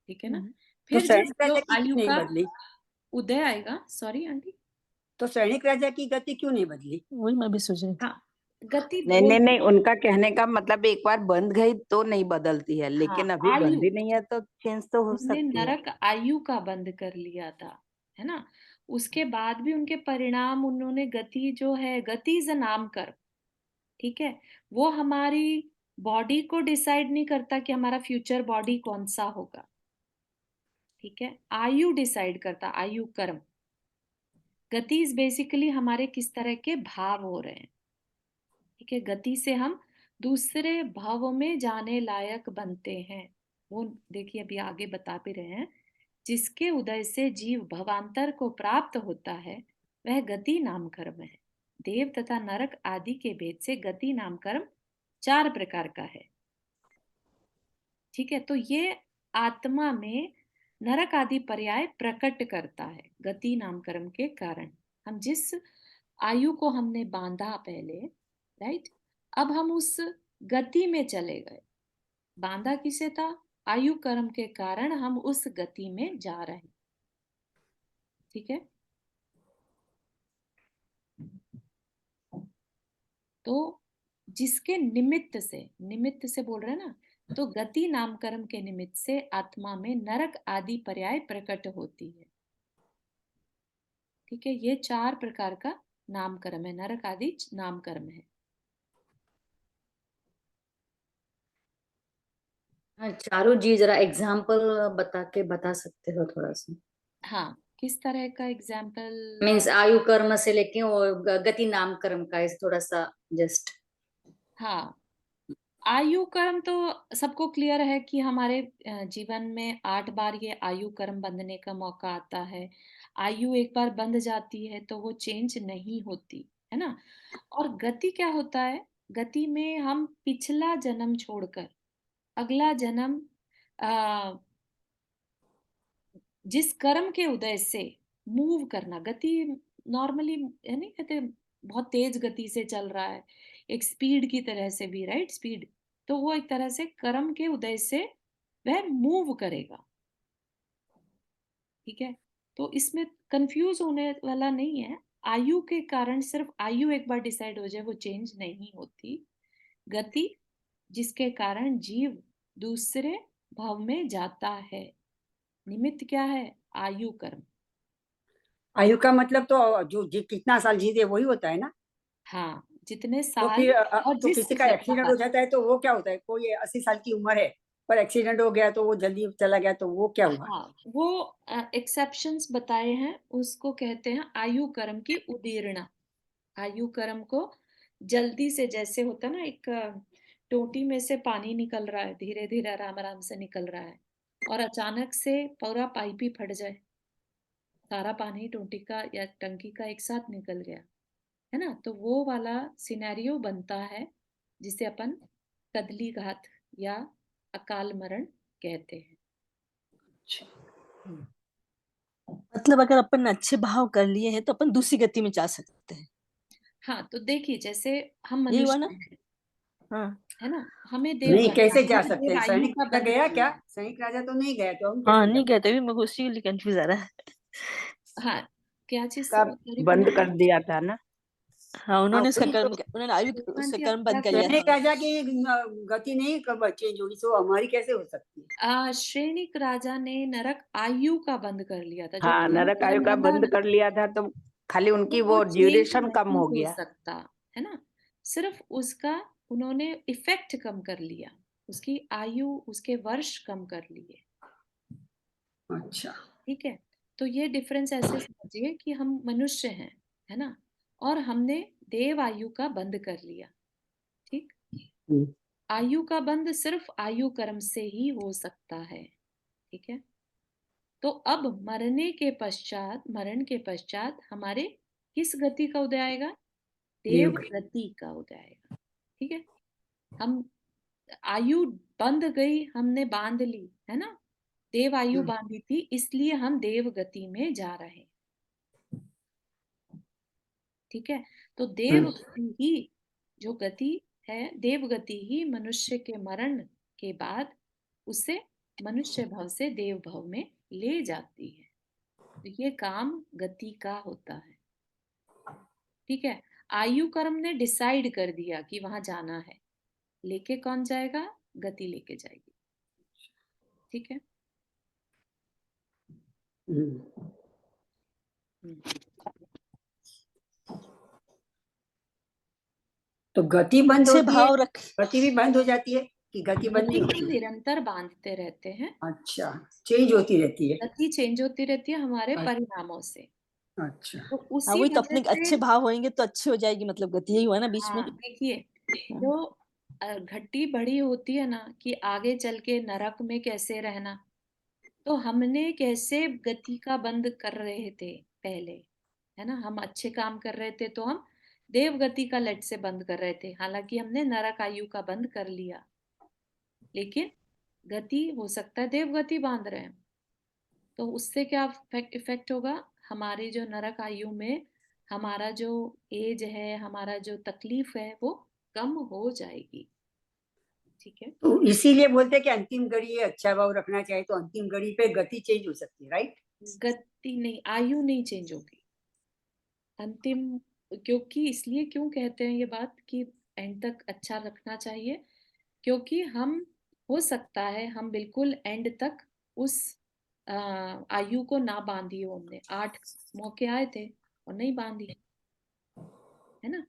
ठीक है ना। तो फिर जब सैनिक जो राजा की आयु क्यों नहीं का बदली? उदय आएगा, सॉरी आंटी। तो सैनिक राजा की गति क्यों नहीं बदली? वही मैं भी सोच रही थी। हाँ, गति नहीं नहीं बोलते नहीं, हैं। उनका कहने का मतलब एक बार बंद गई तो नहीं बदलती है, हाँ, लेकिन अभी आयु बंदी नहीं है तो चेंज तो हो हमने सकती है। नरक आयु का बंद कर लिया था, है ना। उसके बाद भी उनके परिणाम, उन्होंने गति जो है, गति इज अ नाम कर्म। ठीक है, वो हमारी बॉडी को डिसाइड नहीं करता कि हमारा फ्यूचर बॉडी कौन सा होगा। ठीक है, आयु डिसाइड करता, आयु कर्म। गति इज बेसिकली हमारे किस तरह के भाव हो रहे हैं। ठीक है, गति से हम दूसरे भावों में जाने लायक बनते हैं। वो देखिए अभी आगे बता भी रहे हैं, जिसके उदय से जीव भवांतर को प्राप्त होता है वह गति नाम कर्म है। देव तथा नरक आदि के भेद से गति नाम कर्म 4 प्रकार का है। ठीक है, तो ये आत्मा में नरक आदि पर्याय प्रकट करता है गति नाम कर्म के कारण। हम जिस आयु को हमने बांधा पहले, राइट, अब हम उस गति में चले गए। बांधा किसे था? आयु कर्म के कारण हम उस गति में जा रहे हैं। ठीक है, तो जिसके निमित्त से बोल रहे हैं ना, तो गति नाम कर्म के निमित्त से आत्मा में नरक आदि पर्याय प्रकट होती है। ठीक है, ये 4 प्रकार का नाम कर्म है, नरक आदि नाम कर्म है। चारों जी जरा एग्जाम्पल बता सकते हो थोड़ा सा? हाँ, किस तरह का एग्जाम्पल? मीन्स आयु कर्म से लेके और गति नाम कर्म का इस थोड़ा सा जस्ट। हाँ, आयु कर्म तो सबको क्लियर है कि हमारे जीवन में 8 बार ये आयु कर्म बंधने का मौका आता है। आयु एक बार बंध जाती है तो वो चेंज नहीं होती है ना। और गति क्या होता है? गति में हम पिछला जन्म छोड़कर अगला जन्म जिस कर्म के उदय से मूव करना। गति नॉर्मली है नहीं कहते बहुत तेज गति से चल रहा है, एक स्पीड की तरह से भी, राइट, स्पीड। तो वो एक तरह से कर्म के उदय से वह मूव करेगा। ठीक है, तो इसमें कंफ्यूज होने वाला नहीं है। आयु के कारण सिर्फ आयु एक बार डिसाइड हो जाए वो चेंज नहीं होती। गति जिसके कारण जीव दूसरे भाव में जाता है। निमित्त क्या है? आयु कर्म। आयु का मतलब तो जो कितना साल जीते वही होता है ना। हाँ, जितने तो साल फिर और तो जिस किसी का जगह एक्सीडेंट पर। हो जाता है तो वो क्या होता है? कोई 80 साल की उम्र है पर एक्सीडेंट हो गया तो वो जल्दी चला गया तो वो क्या हुआ? हाँ, वो एक्सेप्शंस बताए हैं, उसको कहते हैं आयु कर्म की उदीर्णा। आयु कर्म को जल्दी से, जैसे होता ना एक टोटी में से पानी निकल रहा है, धीरे धीरे आराम आराम से निकल रहा है, और अचानक से पूरा पाइप ही फट जाए, सारा पानी टोटी का या टंकी का एक साथ निकल गया, है ना। तो वो वाला सिनेरियो बनता है जिसे अपन कदली घात या अकाल मरण कहते हैं। मतलब अगर अपन अच्छे भाव कर लिए हैं तो अपन दूसरी गति में जा सकते हैं। हाँ, तो देखिए जैसे हम यही हुआ मनुष्य ना? हैं, हाँ है ना, हमें नहीं, कैसे जा हमने सकते देव हैं? आयु सैनिक का राजा बंध गया कर क्या? लिया। सैनिक राजा तो नहीं गया तो हम हाँ, कैसे नहीं जा कहते भी, मेरे को इसीलिए कंफ्यूज आ रहा है। हाँ, क्या चीज का बंद रिपीट? कर दिया था ना। हाँ, उन्होंने उसका वही तो। कर्म, उन्होंने आयु उसका कर्म बंद कर लिया सैनिक था। राजा की गति नहीं कब चेंज होगी तो हमारी कैसे हो सकती है? श्रेणिक राजा ने नरक आयु का बंद कर लिया था, जो हाँ, पूरा नरक आयु कर्म का बंधा बंद ना, कर लिया था तो खाली तो उनकी वो वो चेंज ड्यूरेशन कम नहीं हो हो गया। सकता, है ना। सिर्फ उसका उन्होंने इफेक्ट कम कर लिया, उसकी आयु, उसके वर्ष कम कर लिए। अच्छा। ठीक है, तो ये डिफरेंस ऐसे समझिए कि हम मनुष्य हैं, है ना, और हमने देव आयु का बंद कर लिया। ठीक, आयु का बंद सिर्फ आयु कर्म से ही हो सकता है। ठीक है, तो अब मरण के पश्चात हमारे किस गति का उदय आएगा? देव गति का उदय आएगा। ठीक है, हम आयु बंध गई, हमने बांध ली, है ना, देव आयु बांधी थी, इसलिए हम देव गति में जा रहे हैं। ठीक है, तो देव गति ही जो गति है, देव गति ही मनुष्य के मरण के बाद उसे मनुष्य भव से देव भव में ले जाती है। तो ये काम गति का होता है। ठीक है, आयु कर्म ने डिसाइड कर दिया कि वहां जाना है, लेके कौन जाएगा? गति लेके जाएगी। ठीक है। तो गति बंद अच्छे होती है, भाव रख, गति भी बंद हो जाती है कि गति बंद नहीं गति को होती? निरंतर बांधते रहते हैं। अच्छा, चेंज होती रहती है। गति चेंज होती रहती है हमारे परिणामों से। अच्छा। तो हाँ उसी वही तो, वजह अपने से, अच्छे भाव होंगे तो अच्छी हो जाएगी, मतलब गति यही हुआ ना बीच में। हाँ देखिए, हाँ। जो घटी बड़ी होती है ना कि आगे चल के नरक में कैसे रहना, तो हमने कैसे गति का बंद कर रहे थे पहले, है ना। हम अच्छे काम कर रहे थे तो हम देव गति का लट से बंद कर रहे थे, हालांकि हमने नरक आयु का बंद कर लिया, लेकिन गति हो सकता है देव गति बांध रहे हैं। तो उससे क्या इफेक्ट होगा, हमारी जो नरक आयु में हमारा जो एज है, हमारा जो तकलीफ है वो कम हो जाएगी। ठीक है, तो इसीलिए बोलते हैं कि अंतिम घड़ी अच्छा भाव रखना चाहिए, तो अंतिम घड़ी पे गति चेंज हो सकती है, राइट? गति नहीं, आयु नहीं चेंज होगी अंतिम, क्योंकि इसलिए क्यों कहते हैं ये बात कि एंड तक अच्छा रखना चाहिए, क्योंकि हम हो सकता है हम बिल्कुल एंड तक उस आयु को ना बांधी हो, हमने 8 मौके आए थे और नहीं बांधी, है ना।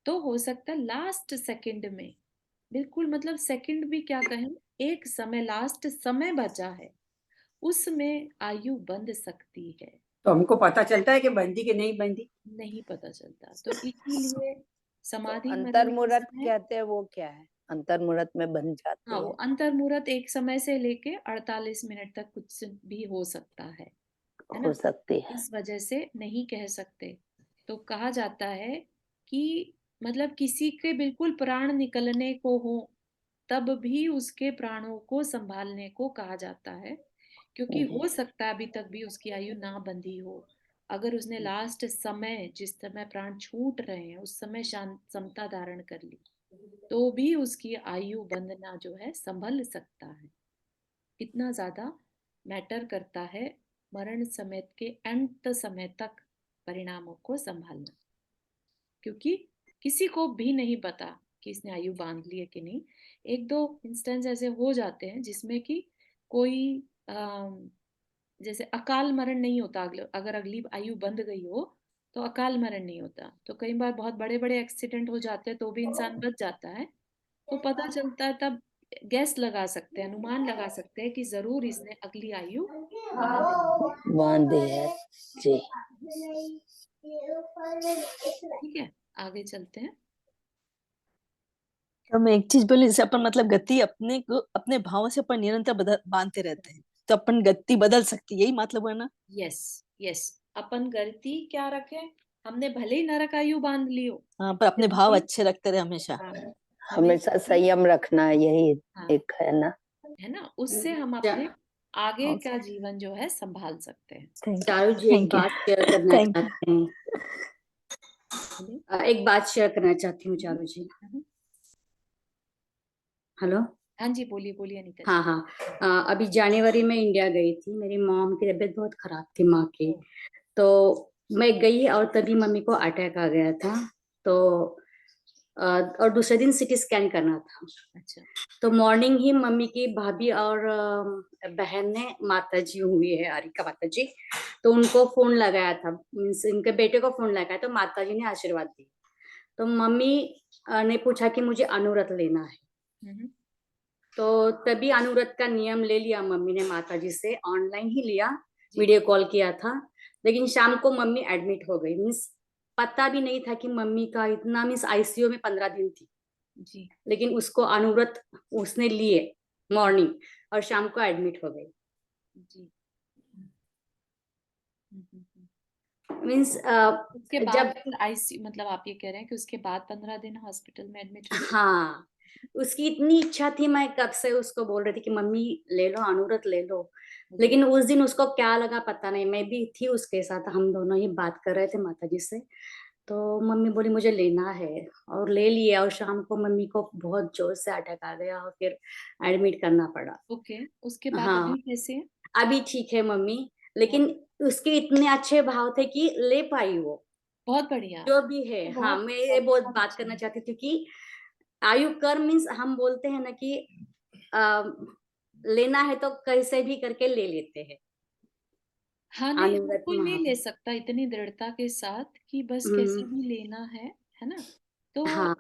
तो हो सकता है लास्ट सेकंड में, बिल्कुल मतलब सेकंड भी क्या कहें, एक समय लास्ट समय बचा है उसमें आयु बंध सकती है। तो हमको पता चलता है कि बंदी कि नहीं बंदी? नहीं पता चलता, तो इसीलिए समाधि मरण के अंतर्मुहूर्त समय, कहते हैं, वो क्या है? अंतर्मुहूर्त में बन जाती हाँ वो है। अंतर्मुहूर्त एक समय से लेके 48 मिनट तक कुछ भी हो सकता है हो ना। सकती है। इस वजह से नहीं कह सकते। तो कहा जाता है कि मतलब किसी के बिल्कुल प्राण निकलने को हो तब भी उसके प्राणों को संभालने को कहा जाता है, क्योंकि हो सकता है अभी तक भी उसकी आयु ना बंधी हो। अगर उसने लास्ट समय, जिस समय प्राण छूट रहे हैं उस समय शांत समता धारण कर ली, तो भी उसकी आयु बंधना जो है संभल सकता है। इतना ज्यादा मैटर करता है मरण समय के अंत समय तक परिणामों को संभालना, क्योंकि किसी को भी नहीं पता कि इसने आयु बांध ली है कि नहीं। एक दो इंस्टेंस ऐसे हो जाते हैं जिसमें कि कोई जैसे अकाल मरण नहीं होता, अगर अगली आयु बंध गई हो तो अकाल मरण नहीं होता। तो कई बार बहुत बड़े बड़े एक्सीडेंट हो जाते हैं तो भी इंसान बच जाता है, तो पता चलता है तब गैस लगा सकते हैं, अनुमान लगा सकते हैं कि जरूर इसने अगली आयु बांध ली बांधे है जी। है। ठीक है, आगे चलते हैं। तो मैं एक चीज बोली, जैसे अपन मतलब गति अपने को अपने भावों से अपन निरंतर बांधते रहते हैं, तो अपन गति बदल सकती है, यही मतलब है ना? यस यस, अपन गलती क्या रखें, हमने भले ही नरक आयु बांध ली हो, हाँ, पर अपने फिर भाव भी, अच्छे रखते रहे हमेशा। हाँ, हमेशा भी, संयम रखना है, यही हाँ, एक है ना। है ना, उससे हम अपने आगे का जीवन जो है संभाल सकते हैं। चारू जी एक बात शेयर करना थैंक यू। चाहते हैं। बोलिए। एक बात शेयर करना चाहती हूँ चारू जी। हेलो। हाँ जी, बोलिए बोलिए अनीता जी। हाँ हाँ, अभी जनवरी में इंडिया गई थी। मेरी मॉम की तबीयत बहुत खराब थी, माँ की। तो मैं गई और तभी मम्मी को अटैक आ गया था। तो और दूसरे दिन सिटी स्कैन करना था। अच्छा, तो मॉर्निंग ही मम्मी की भाभी और बहन ने, माता जी हुई है आरिका माता जी, तो उनको फोन लगाया था, मीन्स इनके बेटे को फोन लगाया, तो माता जी ने आशीर्वाद दी। तो मम्मी ने पूछा कि मुझे अनुव्रत लेना है। तो तभी अनुव्रत का नियम ले लिया मम्मी ने माता जी से, ऑनलाइन ही लिया, वीडियो कॉल किया था। लेकिन शाम को मम्मी एडमिट हो गई, मीन्स पता भी नहीं था कि मम्मी का इतना, मीन्स आईसीयू में 15 दिन थी जी। लेकिन उसको अनुव्रत उसने लिए मॉर्निंग और शाम को एडमिट हो गई। जी। मीन्स उसके बाद जब, फिर आईसी, मतलब आप ये कह रहे हैं कि उसके बाद 15 दिन हॉस्पिटल में एडमिट हुई? हाँ, उसकी इतनी इच्छा थी, मैं कब से उसको बोल रही थी कि मम्मी ले लो अनुव्रत ले लो, लेकिन उस दिन उसको क्या लगा पता नहीं। मैं भी थी उसके साथ, हम दोनों ही बात कर रहे थे माता जी से। तो मम्मी बोली मुझे लेना है, और ले लिए। और शाम को मम्मी को बहुत जोर से अटैक आ गया और फिर एडमिट करना पड़ा। ओके, उसके बाद हाँ, अभी कैसे है? अभी ठीक है मम्मी, लेकिन उसके इतने अच्छे भाव थे कि ले पाई वो, बहुत बढ़िया, जो भी है। हाँ, बहुत मैं ये बहुत बहुत बात अच्छा करना है। चाहती थी कि आयु कर मीन्स हम बोलते हैं ना कि लेना है तो कैसे भी करके ले लेते हैं। हाँ नहीं, हर अनुव्रत कोई नहीं ले महात्मा। सकता इतनी दृढ़ता के साथ कि बस कैसे भी लेना है ना। तो हाँ,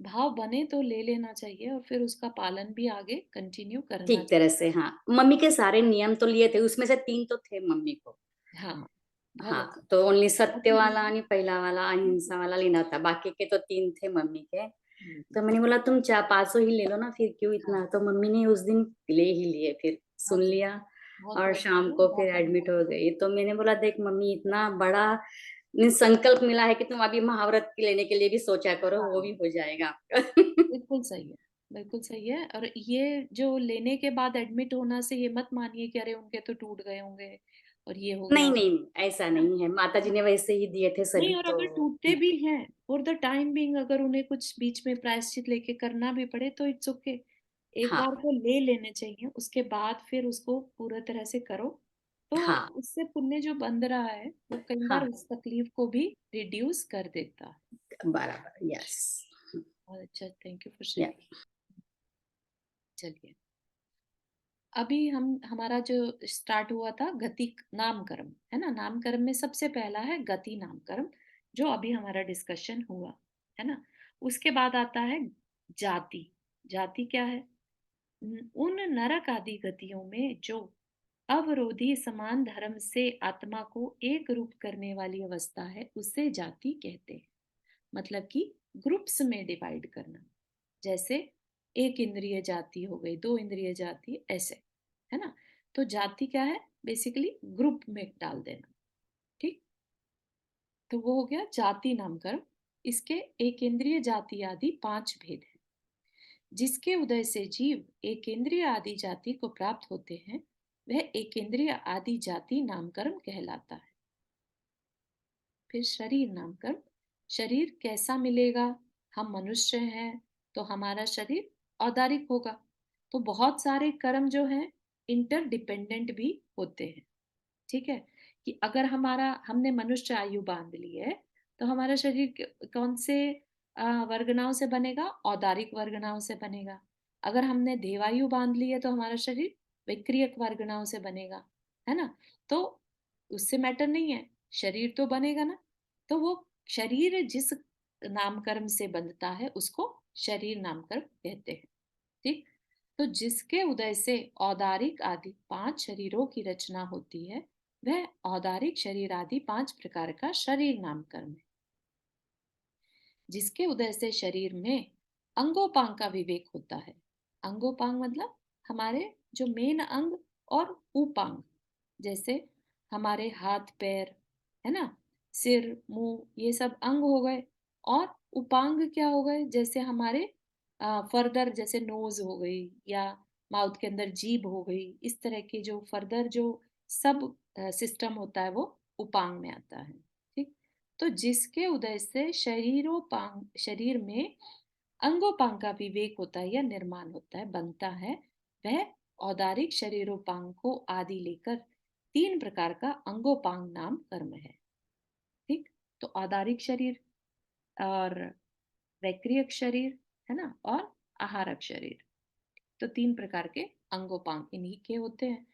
भाव बने तो ले लेना चाहिए और फिर उसका पालन भी आगे कंटिन्यू करना ठीक चाहिए। तरह से। हाँ, मम्मी के सारे नियम तो लिए थे, उसमें से 3 तो थे मम्मी को। हाँ, बहुत हाँ, अच्छा। तो ओनली सत्य अभी वाला, नहीं पहला वाला, अहिंसा वाला लेना था, बाकी के तो 3 थे मम्मी के। तो मैंने बोला तुम 500 ही ले लो ना, फिर क्यों इतना। तो मम्मी ने उस दिन ले ही लिए, फिर सुन बहुत लिया बहुत और बहुत शाम बढ़िया, को बहुत फिर एडमिट बढ़िया। हो गई। तो मैंने बोला देख मम्मी, इतना बड़ा संकल्प मिला है कि तुम अभी महाव्रत लेने के लिए भी सोचा करो, वो भी हाँ, हो जाएगा आपका। बिल्कुल सही है, बिल्कुल सही है। और ये जो लेने के बाद एडमिट होना से ये मत मानिए कि अरे उनके तो टूट गए होंगे और ये हो नहीं गया, नहीं नहीं, ऐसा है ना? नहीं है, माता जी ने वैसे ही दिए थे नहीं, सभी और तो। अगर टूटते भी हैं फॉर द टाइम बीइंग, अगर उन्हें कुछ बीच में प्रायश्चित लेके करना भी पड़े तो इट्स ओके। एक हाँ बार को ले लेने चाहिए, उसके बाद फिर उसको पूरा तरह से करो, तो हाँ उससे पुण्य जो बंध रहा है वो कई बार हाँ, उस तकलीफ को भी रिड्यूस कर देता है। बराबर, यस। बहुत अच्छा, थैंक यू फॉर या शेयरिंग। चलिए, अभी हम हमारा जो स्टार्ट हुआ था गति नामकरण, है ना? नामकरण में सबसे पहला है गति नामकरण, जो अभी हमारा डिस्कशन हुआ, है ना? उसके बाद आता है जाति। जाति क्या है? उन नरक आदि गतियों में जो अवरोधी समान धर्म से आत्मा को एक रूप करने वाली अवस्था है, उसे जाति कहते हैं। मतलब कि ग्रुप्स में डिवाइड करना, जैसे एक इंद्रिय जाति हो गई, दो इंद्रिय जाति, ऐसे, है ना? तो जाति क्या है? बेसिकली ग्रुप में डाल देना। ठीक, तो वो हो गया जाति नामकरण। इसके एक इंद्रिय जाति आदि 5 भेद हैं। जिसके उदय से जीव एक इंद्रिय आदि जाति को प्राप्त होते हैं, वह एक इंद्रिय आदि जाति नामकरण कहलाता है। फिर शरीर नामकरण। शरीर कैसा मिलेगा? हम मनुष्य हैं तो हमारा शरीर औदारिक होगा। तो बहुत सारे कर्म जो हैं इंटरडिपेंडेंट भी होते हैं। ठीक है, कि अगर हमने मनुष्य आयु बांध ली है तो हमारा शरीर कौन से वर्गनाओं से बनेगा? औदारिक वर्गनाओं से बनेगा। अगर हमने देवायु बांध ली है तो हमारा शरीर विक्रियक वर्गनाओं से बनेगा, है ना? तो उससे मैटर नहीं है, शरीर तो बनेगा ना। तो वो शरीर जिस नामकर्म से बंधता है उसको शरीर नामकर्म कहते हैं। ठीक, तो जिसके उदय से औदारिक आदि 5 शरीरों की रचना होती है, वह औदारिक शरीर आदि 5 प्रकार का शरीर नामकर्म है। जिसके उदय से शरीर में अंगोपांग का विवेक होता है। अंगोपांग मतलब हमारे जो मेन अंग, और उपांग जैसे हमारे हाथ पैर, है ना, सिर मुंह, ये सब अंग हो गए। और उपांग क्या हो गए? जैसे हमारे फर्दर, जैसे नोज हो गई या माउथ के अंदर जीभ हो गई, इस तरह के जो फर्दर जो सब सिस्टम होता है वो उपांग में आता है। ठीक, तो जिसके उदय से शरीर में अंगोपांग का विवेक होता है या निर्माण होता है, बनता है, वह औदारिक शरीरोपांग को आदि लेकर 3 प्रकार का अंगोपांग नाम कर्म है। ठीक, तो औदारिक शरीर और वैक्रियक शरीर, है ना, और आहारक शरीर, तो 3 प्रकार के अंगोपांग इन्हीं के होते हैं।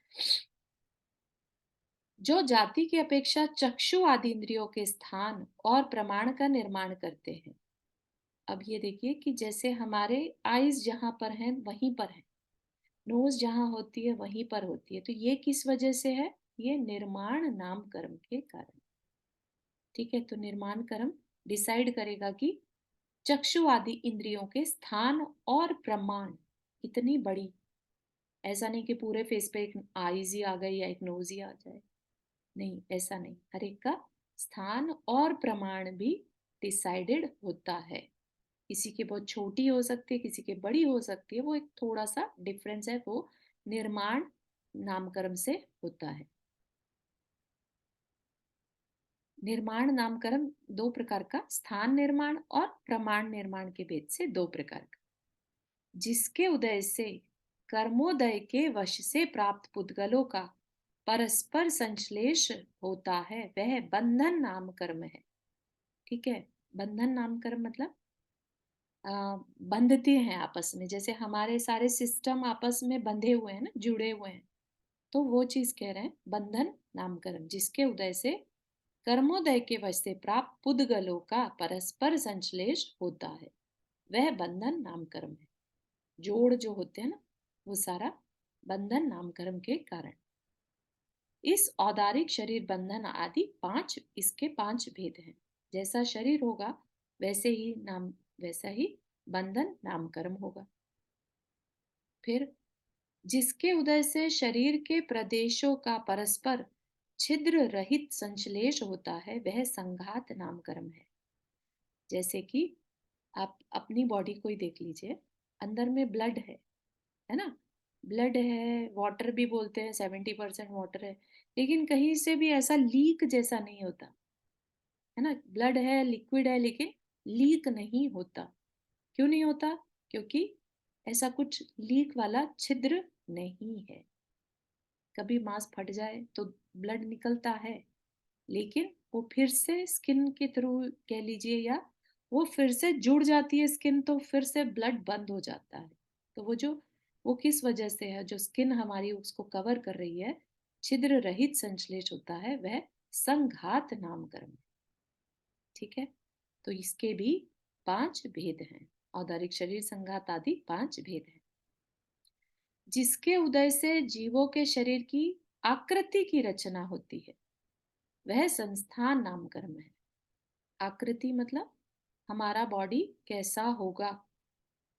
जो जाति की अपेक्षा चक्षु आदि इंद्रियों के स्थान और प्रमाण का निर्माण करते हैं। अब ये देखिए कि जैसे हमारे आईज जहां पर हैं वहीं पर है, नोज जहां होती है वहीं पर होती है, तो ये किस वजह से है? ये निर्माण नाम कर्म के कारण। ठीक है, तो निर्माण कर्म डिसाइड करेगा कि चक्षु आदि इंद्रियों के स्थान और प्रमाण कितनी बड़ी। ऐसा नहीं कि पूरे फेस पे एक आईज ही आ गई या एक नोज ही आ जाए, नहीं, ऐसा नहीं। हर एक का स्थान और प्रमाण भी डिसाइडेड होता है। किसी की बहुत छोटी हो सकती है, किसी की बड़ी हो सकती है, वो एक थोड़ा सा डिफरेंस है, वो निर्माण नामकर्म से होता है। निर्माण नामकर्म 2 प्रकार का, स्थान निर्माण और प्रमाण निर्माण के भेद से 2 प्रकार का। जिसके उदय से कर्मोदय के वश से प्राप्त पुद्गलों का परस्पर संश्लेष होता है, वह बंधन नाम कर्म है। ठीक है, बंधन नाम कर्म मतलब बंधते हैं आपस में, जैसे हमारे सारे सिस्टम आपस में बंधे हुए हैं ना, जुड़े हुए हैं, तो वो चीज कह रहे हैं बंधन नाम कर्म। जिसके उदय से कर्मोदय के वश से प्राप्त पुद्गलों का परस्पर संश्लेष होता है, वह बंधन नाम कर्म है। जोड़ जो होते हैं ना, वो सारा बंधन नाम कर्म के कारण। इस औदारिक शरीर बंधन आदि 5, इसके 5 भेद हैं। जैसा शरीर होगा वैसे ही नाम, वैसा ही बंधन नामकर्म होगा। फिर जिसके उदय से शरीर के प्रदेशों का परस्पर छिद्र रहित संश्लेष होता है वह संघात नामकर्म है। जैसे कि आप अपनी बॉडी को ही देख लीजिए, अंदर में ब्लड है ना, ब्लड है, वाटर भी बोलते हैं, 70% वाटर है, लेकिन कहीं से भी ऐसा लीक जैसा नहीं होता है ना। ब्लड है, लिक्विड है, लेकिन लीक नहीं होता। क्यों नहीं होता? क्योंकि ऐसा कुछ लीक वाला छिद्र नहीं है। कभी मांस फट जाए तो ब्लड निकलता है, लेकिन वो फिर से स्किन के थ्रू कह लीजिए, या वो फिर से जुड़ जाती है स्किन, तो फिर से ब्लड बंद हो जाता है। तो वो किस वजह से है? जो स्किन हमारी उसको कवर कर रही है, छिद्र रहित संश्लेष होता है, वह संघात नामकरण है। ठीक है, तो इसके भी 5 भेद हैं। औदारिक शरीर संघात आदि 5 भेद हैं। जिसके उदय से जीवों के शरीर की आकृति की रचना होती है वह संस्थान नामकर्म है। आकृति मतलब हमारा बॉडी कैसा होगा।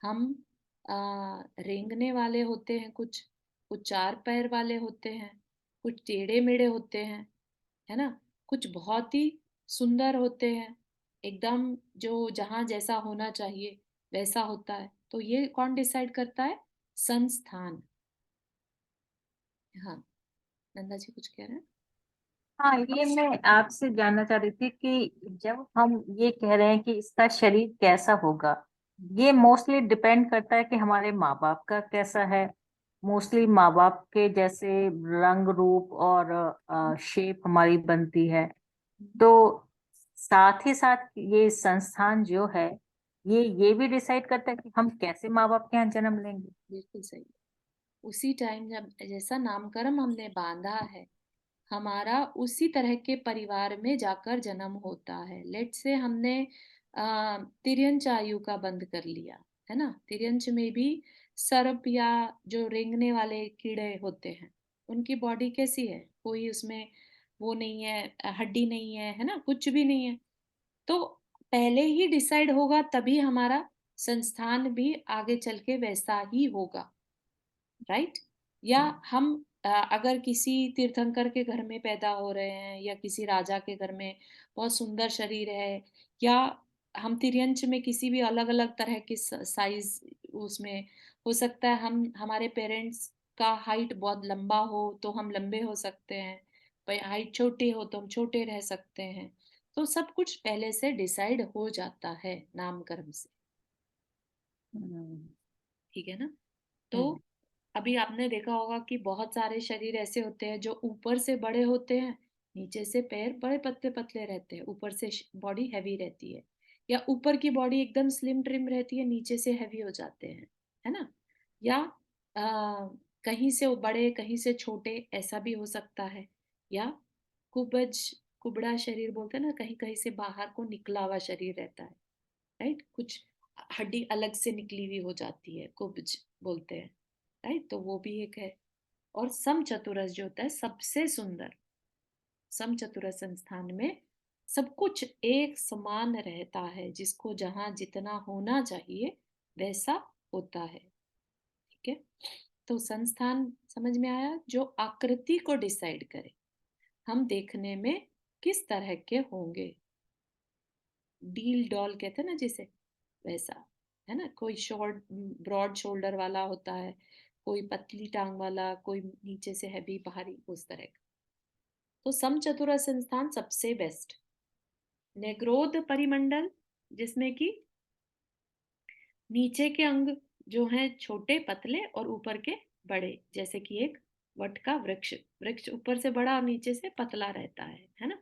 हम रेंगने वाले होते हैं, कुछ 4 पैर वाले होते हैं, कुछ टेढ़े मेढ़े होते हैं, है ना, कुछ बहुत ही सुंदर होते हैं, एकदम जो जहां जैसा होना चाहिए वैसा होता है। तो ये कौन डिसाइड करता है? संस्थान। हाँ, नंदा जी कुछ कह रहे हैं? हाँ, ये मैं आपसे जानना चाह रही थी कि जब हम ये कह रहे हैं कि इसका शरीर कैसा होगा, ये मोस्टली डिपेंड करता है कि हमारे माँ बाप का कैसा है। मोस्टली माँ बाप के जैसे रंग रूप और शेप हमारी बनती है। तो साथ ही साथ ये संस्थान जो है, ये भी डिसाइड करता है कि हम कैसे माँ बाप के यहाँ जन्म लेंगे। बिल्कुल सही। उसी टाइम जब जैसा नामकर्म हमने बांधा है, हमारा उसी तरह के परिवार में जाकर जन्म होता है। लेट से हमने तिर्यंच आयु का बंद कर लिया, है ना। तिर्यंच में भी सर्प या जो रेंगने वाले कीड़े होते हैं, उनकी बॉडी कैसी है? कोई उसमें वो नहीं है, हड्डी नहीं है ना, कुछ भी नहीं है। तो पहले ही डिसाइड होगा, तभी हमारा संस्थान भी आगे चल के वैसा ही होगा, राइट। या हम अगर किसी तीर्थंकर के घर में पैदा हो रहे हैं, या किसी राजा के घर में बहुत सुंदर शरीर है, या हम तिर्यंच में किसी भी अलग अलग तरह के साइज उसमें हो सकता है, हम हमारे पेरेंट्स का हाइट बहुत लंबा हो तो हम लंबे हो सकते हैं, हाइट छोटी हो तो हम छोटे रह सकते हैं। तो सब कुछ पहले से डिसाइड हो जाता है नामकर्म से। ठीक है ना। तो अभी आपने देखा होगा कि बहुत सारे शरीर ऐसे होते हैं जो ऊपर से बड़े होते हैं, नीचे से पैर बड़े पतले पतले रहते हैं, ऊपर से बॉडी हैवी रहती है, या ऊपर की बॉडी एकदम स्लिम ट्रिम रहती है, नीचे से हैवी हो जाते हैं, है ना। या कहीं से वो बड़े, कहीं से छोटे, ऐसा भी हो सकता है। या कुबज, कुबड़ा शरीर बोलते हैं ना, कहीं कहीं से बाहर को निकला हुआ शरीर रहता है, राइट। कुछ हड्डी अलग से निकली हुई हो जाती है, कुब्ज बोलते हैं, राइट। तो वो भी एक है। और समचतुरस जो होता है सबसे सुंदर, समचतुरस संस्थान में सब कुछ एक समान रहता है, जिसको जहां जितना होना चाहिए वैसा होता है। ठीक है, तो संस्थान समझ में आया, जो आकृति को डिसाइड करे, हम देखने में किस तरह के होंगे। डील डॉल कहते हैं ना जिसे, वैसा, है ना। कोई शॉर्ट ब्रॉड शोल्डर वाला होता है, कोई पतली टांग वाला, कोई नीचे से हैवी भारी, उस तरह का। तो समचतुरा संस्थान सबसे बेस्ट। नेग्रोध परिमंडल, जिसमें कि नीचे के अंग जो हैं छोटे पतले और ऊपर के बड़े, जैसे कि एक वट का वृक्ष, वृक्ष ऊपर से बड़ा और नीचे से पतला रहता है ना,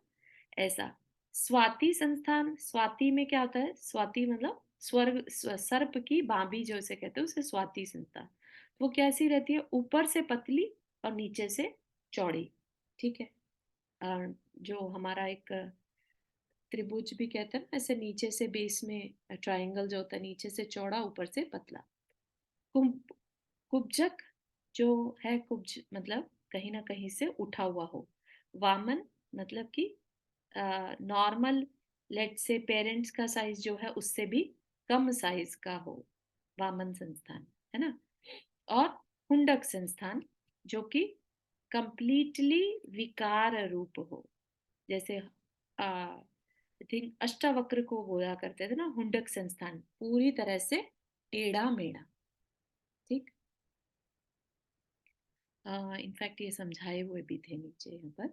ऐसा। स्वाति संस्थान, स्वाति में क्या होता है? स्वाति मतलब स्वर्ग, सर्प की बांबी जो इसे कहते हैं, उसे स्वाति संस्थान। वो कैसी रहती है? ऊपर से पतली और नीचे से चौड़ी। ठीक है, जो हमारा एक त्रिभुज भी कहते हैं ना, ऐसे नीचे से बेस में ट्रायंगल जो होता है, नीचे से चौड़ा ऊपर से पतला। कुब्जक जो है, कुब्ज मतलब कहीं ना कहीं से उठा हुआ हो। वामन मतलब कि नॉर्मल, लेट से पेरेंट्स का साइज जो है उससे भी कम साइज का हो, वामन संस्थान, है ना। और हुंडक संस्थान जो कि कंप्लीटली विकार रूप हो, जैसे आई थिंक अष्टावक्र को बोला करते थे ना, हुंडक संस्थान, पूरी तरह से टेढ़ा मेढ़ा। ठीक, इनफैक्ट ये समझाए हुए भी थे नीचे यहाँ पर।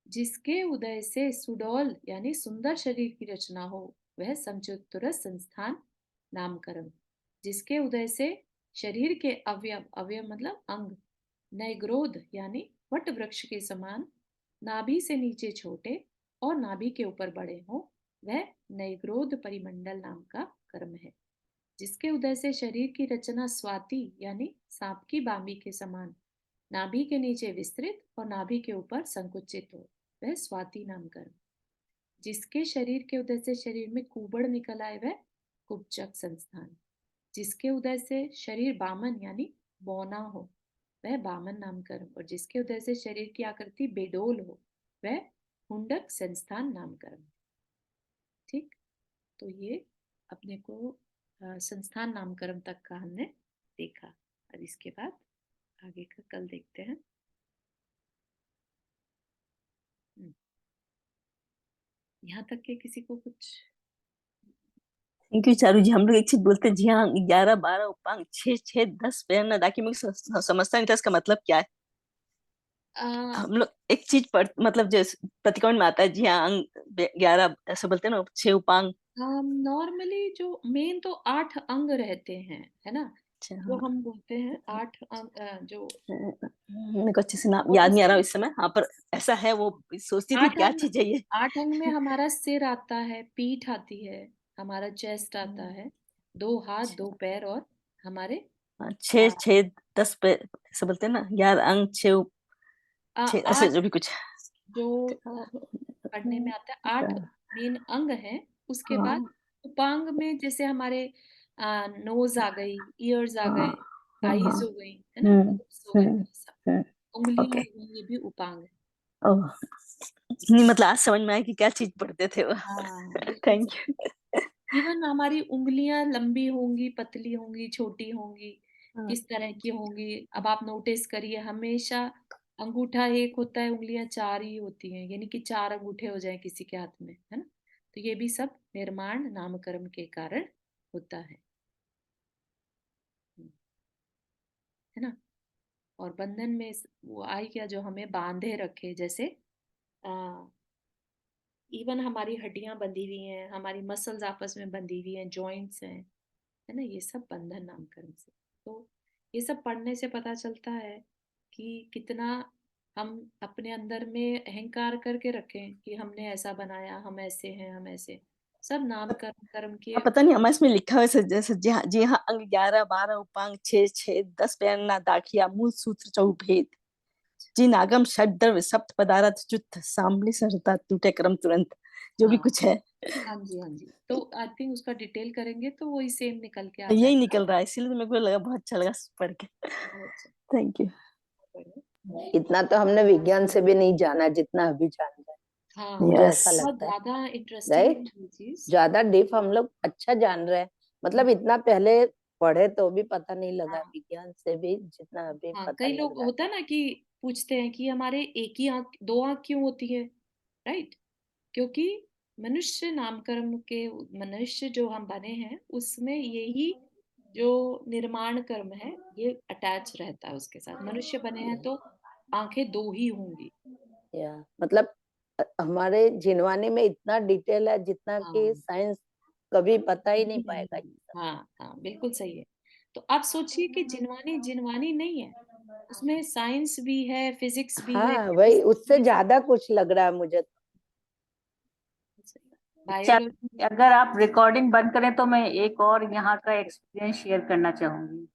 जिसके उदय से सुडौल यानी सुंदर शरीर की रचना हो, वह समचतुरस संस्थान नामकरण। जिसके उदय से शरीर के अवयव, अवयव मतलब अंग, नैग्रोध यानी वट वृक्ष के समान, नाभि से नीचे छोटे और नाभि के ऊपर बड़े हो, वह नैग्रोध परिमंडल नाम का कर्म है। जिसके उदय से शरीर की रचना स्वाति यानी सांप की बामी के समान, नाभि के नीचे विस्तृत और नाभि के ऊपर संकुचित हो, वह स्वाति नाम कर्म। जिसके शरीर के उदय से शरीर में कुबड़ निकल आए, वह कुब्जक संस्थान। जिसके उदय से शरीर बामन यानी बौना हो, वह बामन नाम कर्म। और जिसके उदय से शरीर की आकृति बेडोल हो, वह हुंडक संस्थान नाम कर्म। ठीक, तो ये अपने को संस्थान नामकरण तक का हमने देखा। अब इसके बाद आगे का कल देखते हैं। यहाँ तक के किसी को कुछ? थैंक यू चारू जी। हम लोग एक चीज बोलते हैं जी हाँ, 11 12 उपांग 6 6 10 पैर ताकि मुझे समझता नहीं था इसका मतलब क्या है। हम लोग एक चीज पढ़ मतलब जैसे प्रतिक्रमण में आता है जी हाँ, अंग 11 ऐसे बोलते हैं ना, 6 उपांग। नॉर्मली जो मेन तो 8 अंग रहते हैं, है ना, जो हम बोलते हैं 8 अंग। जो मेरे को अच्छे से नाम याद नहीं आ रहा इस समय। हाँ, पर ऐसा है, वो सोचती थी क्या चीज है ये। 8 अंग में हमारा सिर आता है, पीठ आती है, हमारा चेस्ट आता है, 2 हाथ 2 पैर और हमारे 6 6 10 पैर ऐसे बोलते हैं ना, 11 अंग 6 ऐसे जो भी कुछ जो पढ़ने में आता है। 8 मेन अंग हैं। उसके बाद उपांग में जैसे हमारे नोज आ गई, ईयर्स आ गए, आईज हो गई, है ना, लिप्स हो गए, उंगलियां हो गई, ये भी उपांग है। ओह, नहीं मतलब आज समझ में आया कि क्या चीज पढ़ते थे वो। Thank you. इवन हमारी उंगलियां लंबी होंगी, पतली होंगी, छोटी होंगी, किस तरह की होंगी। अब आप नोटिस करिए, हमेशा अंगूठा एक होता है, उंगलियां 4 ही होती हैं, यानी कि 4 अंगूठे हो जाए किसी के हाथ में, है ना। तो ये भी सब निर्माण नामकर्म के कारण होता है ना। और बंधन में वो आई क्या, जो हमें बांधे रखे, जैसे इवन हमारी हड्डियां बंधी हुई हैं, हमारी मसल्स आपस में बंधी हुई हैं, जॉइंट्स हैं, है ना, ये सब बंधन नामकरण से। तो ये सब पढ़ने से पता चलता है कि कितना हम अपने अंदर में अहंकार करके रखें कि हमने ऐसा बनाया, हम ऐसे हैं, हम ऐसे। सब नामकरण कर्म के। पता नहीं हमारे इसमें लिखा है जैसे जी हाँ, अंग 11 12 उपांग 6 6 10 पैर ना दाखिया मूल सूत्र चौभेद, जिन आगम षड द्रव्य सप्त पदार्थ जुत सांभली सरता टूटे क्रम तुरंत, जो भी कुछ है। हाँ जी, हाँ जी। तो आई थिंक उसका डिटेल करेंगे तो वही सेम निकल के आ यही जाएगा। निकल रहा है, इसीलिए तो मेरे को लगा बहुत अच्छा लगा पढ़ के। Thank you. इतना तो हमने विज्ञान से भी नहीं जाना जितना अभी जान रहे हैं। हाँ, मुझे ऐसा बहुत लगता है, ज्यादा इंटरेस्टिंग राइट। चीज। ज्यादा डीप हम लोग अच्छा जान रहे हैं, मतलब इतना पहले पढ़े तो भी पता नहीं लगा, विज्ञान से भी जितना अभी हाँ, पता कई लग लोग रहा है। होता है ना कि पूछते हैं कि हमारे एक ही आंख, 2 आंख क्यों होती है, राइट। क्योंकि मनुष्य नामकर्म के, मनुष्य जो हम बने हैं उसमें यही जो निर्माण कर्म है ये अटैच रहता है उसके साथ। मनुष्य बने हैं तो आंखें 2 ही होंगी। या मतलब हमारे जिनवानी में इतना डिटेल है जितना कि साइंस कभी पता ही नहीं पाएगा। हाँ हाँ, बिल्कुल सही है। तो आप सोचिए कि जिनवानी जिनवानी नहीं है, उसमें साइंस भी है, फिजिक्स भी है, हाँ वही, उससे ज्यादा कुछ लग रहा है मुझे। बायोलॉजी। अगर आप रिकॉर्डिंग बंद करें तो मैं एक और यहाँ का एक्सपीरियंस शेयर करना चाहूंगी।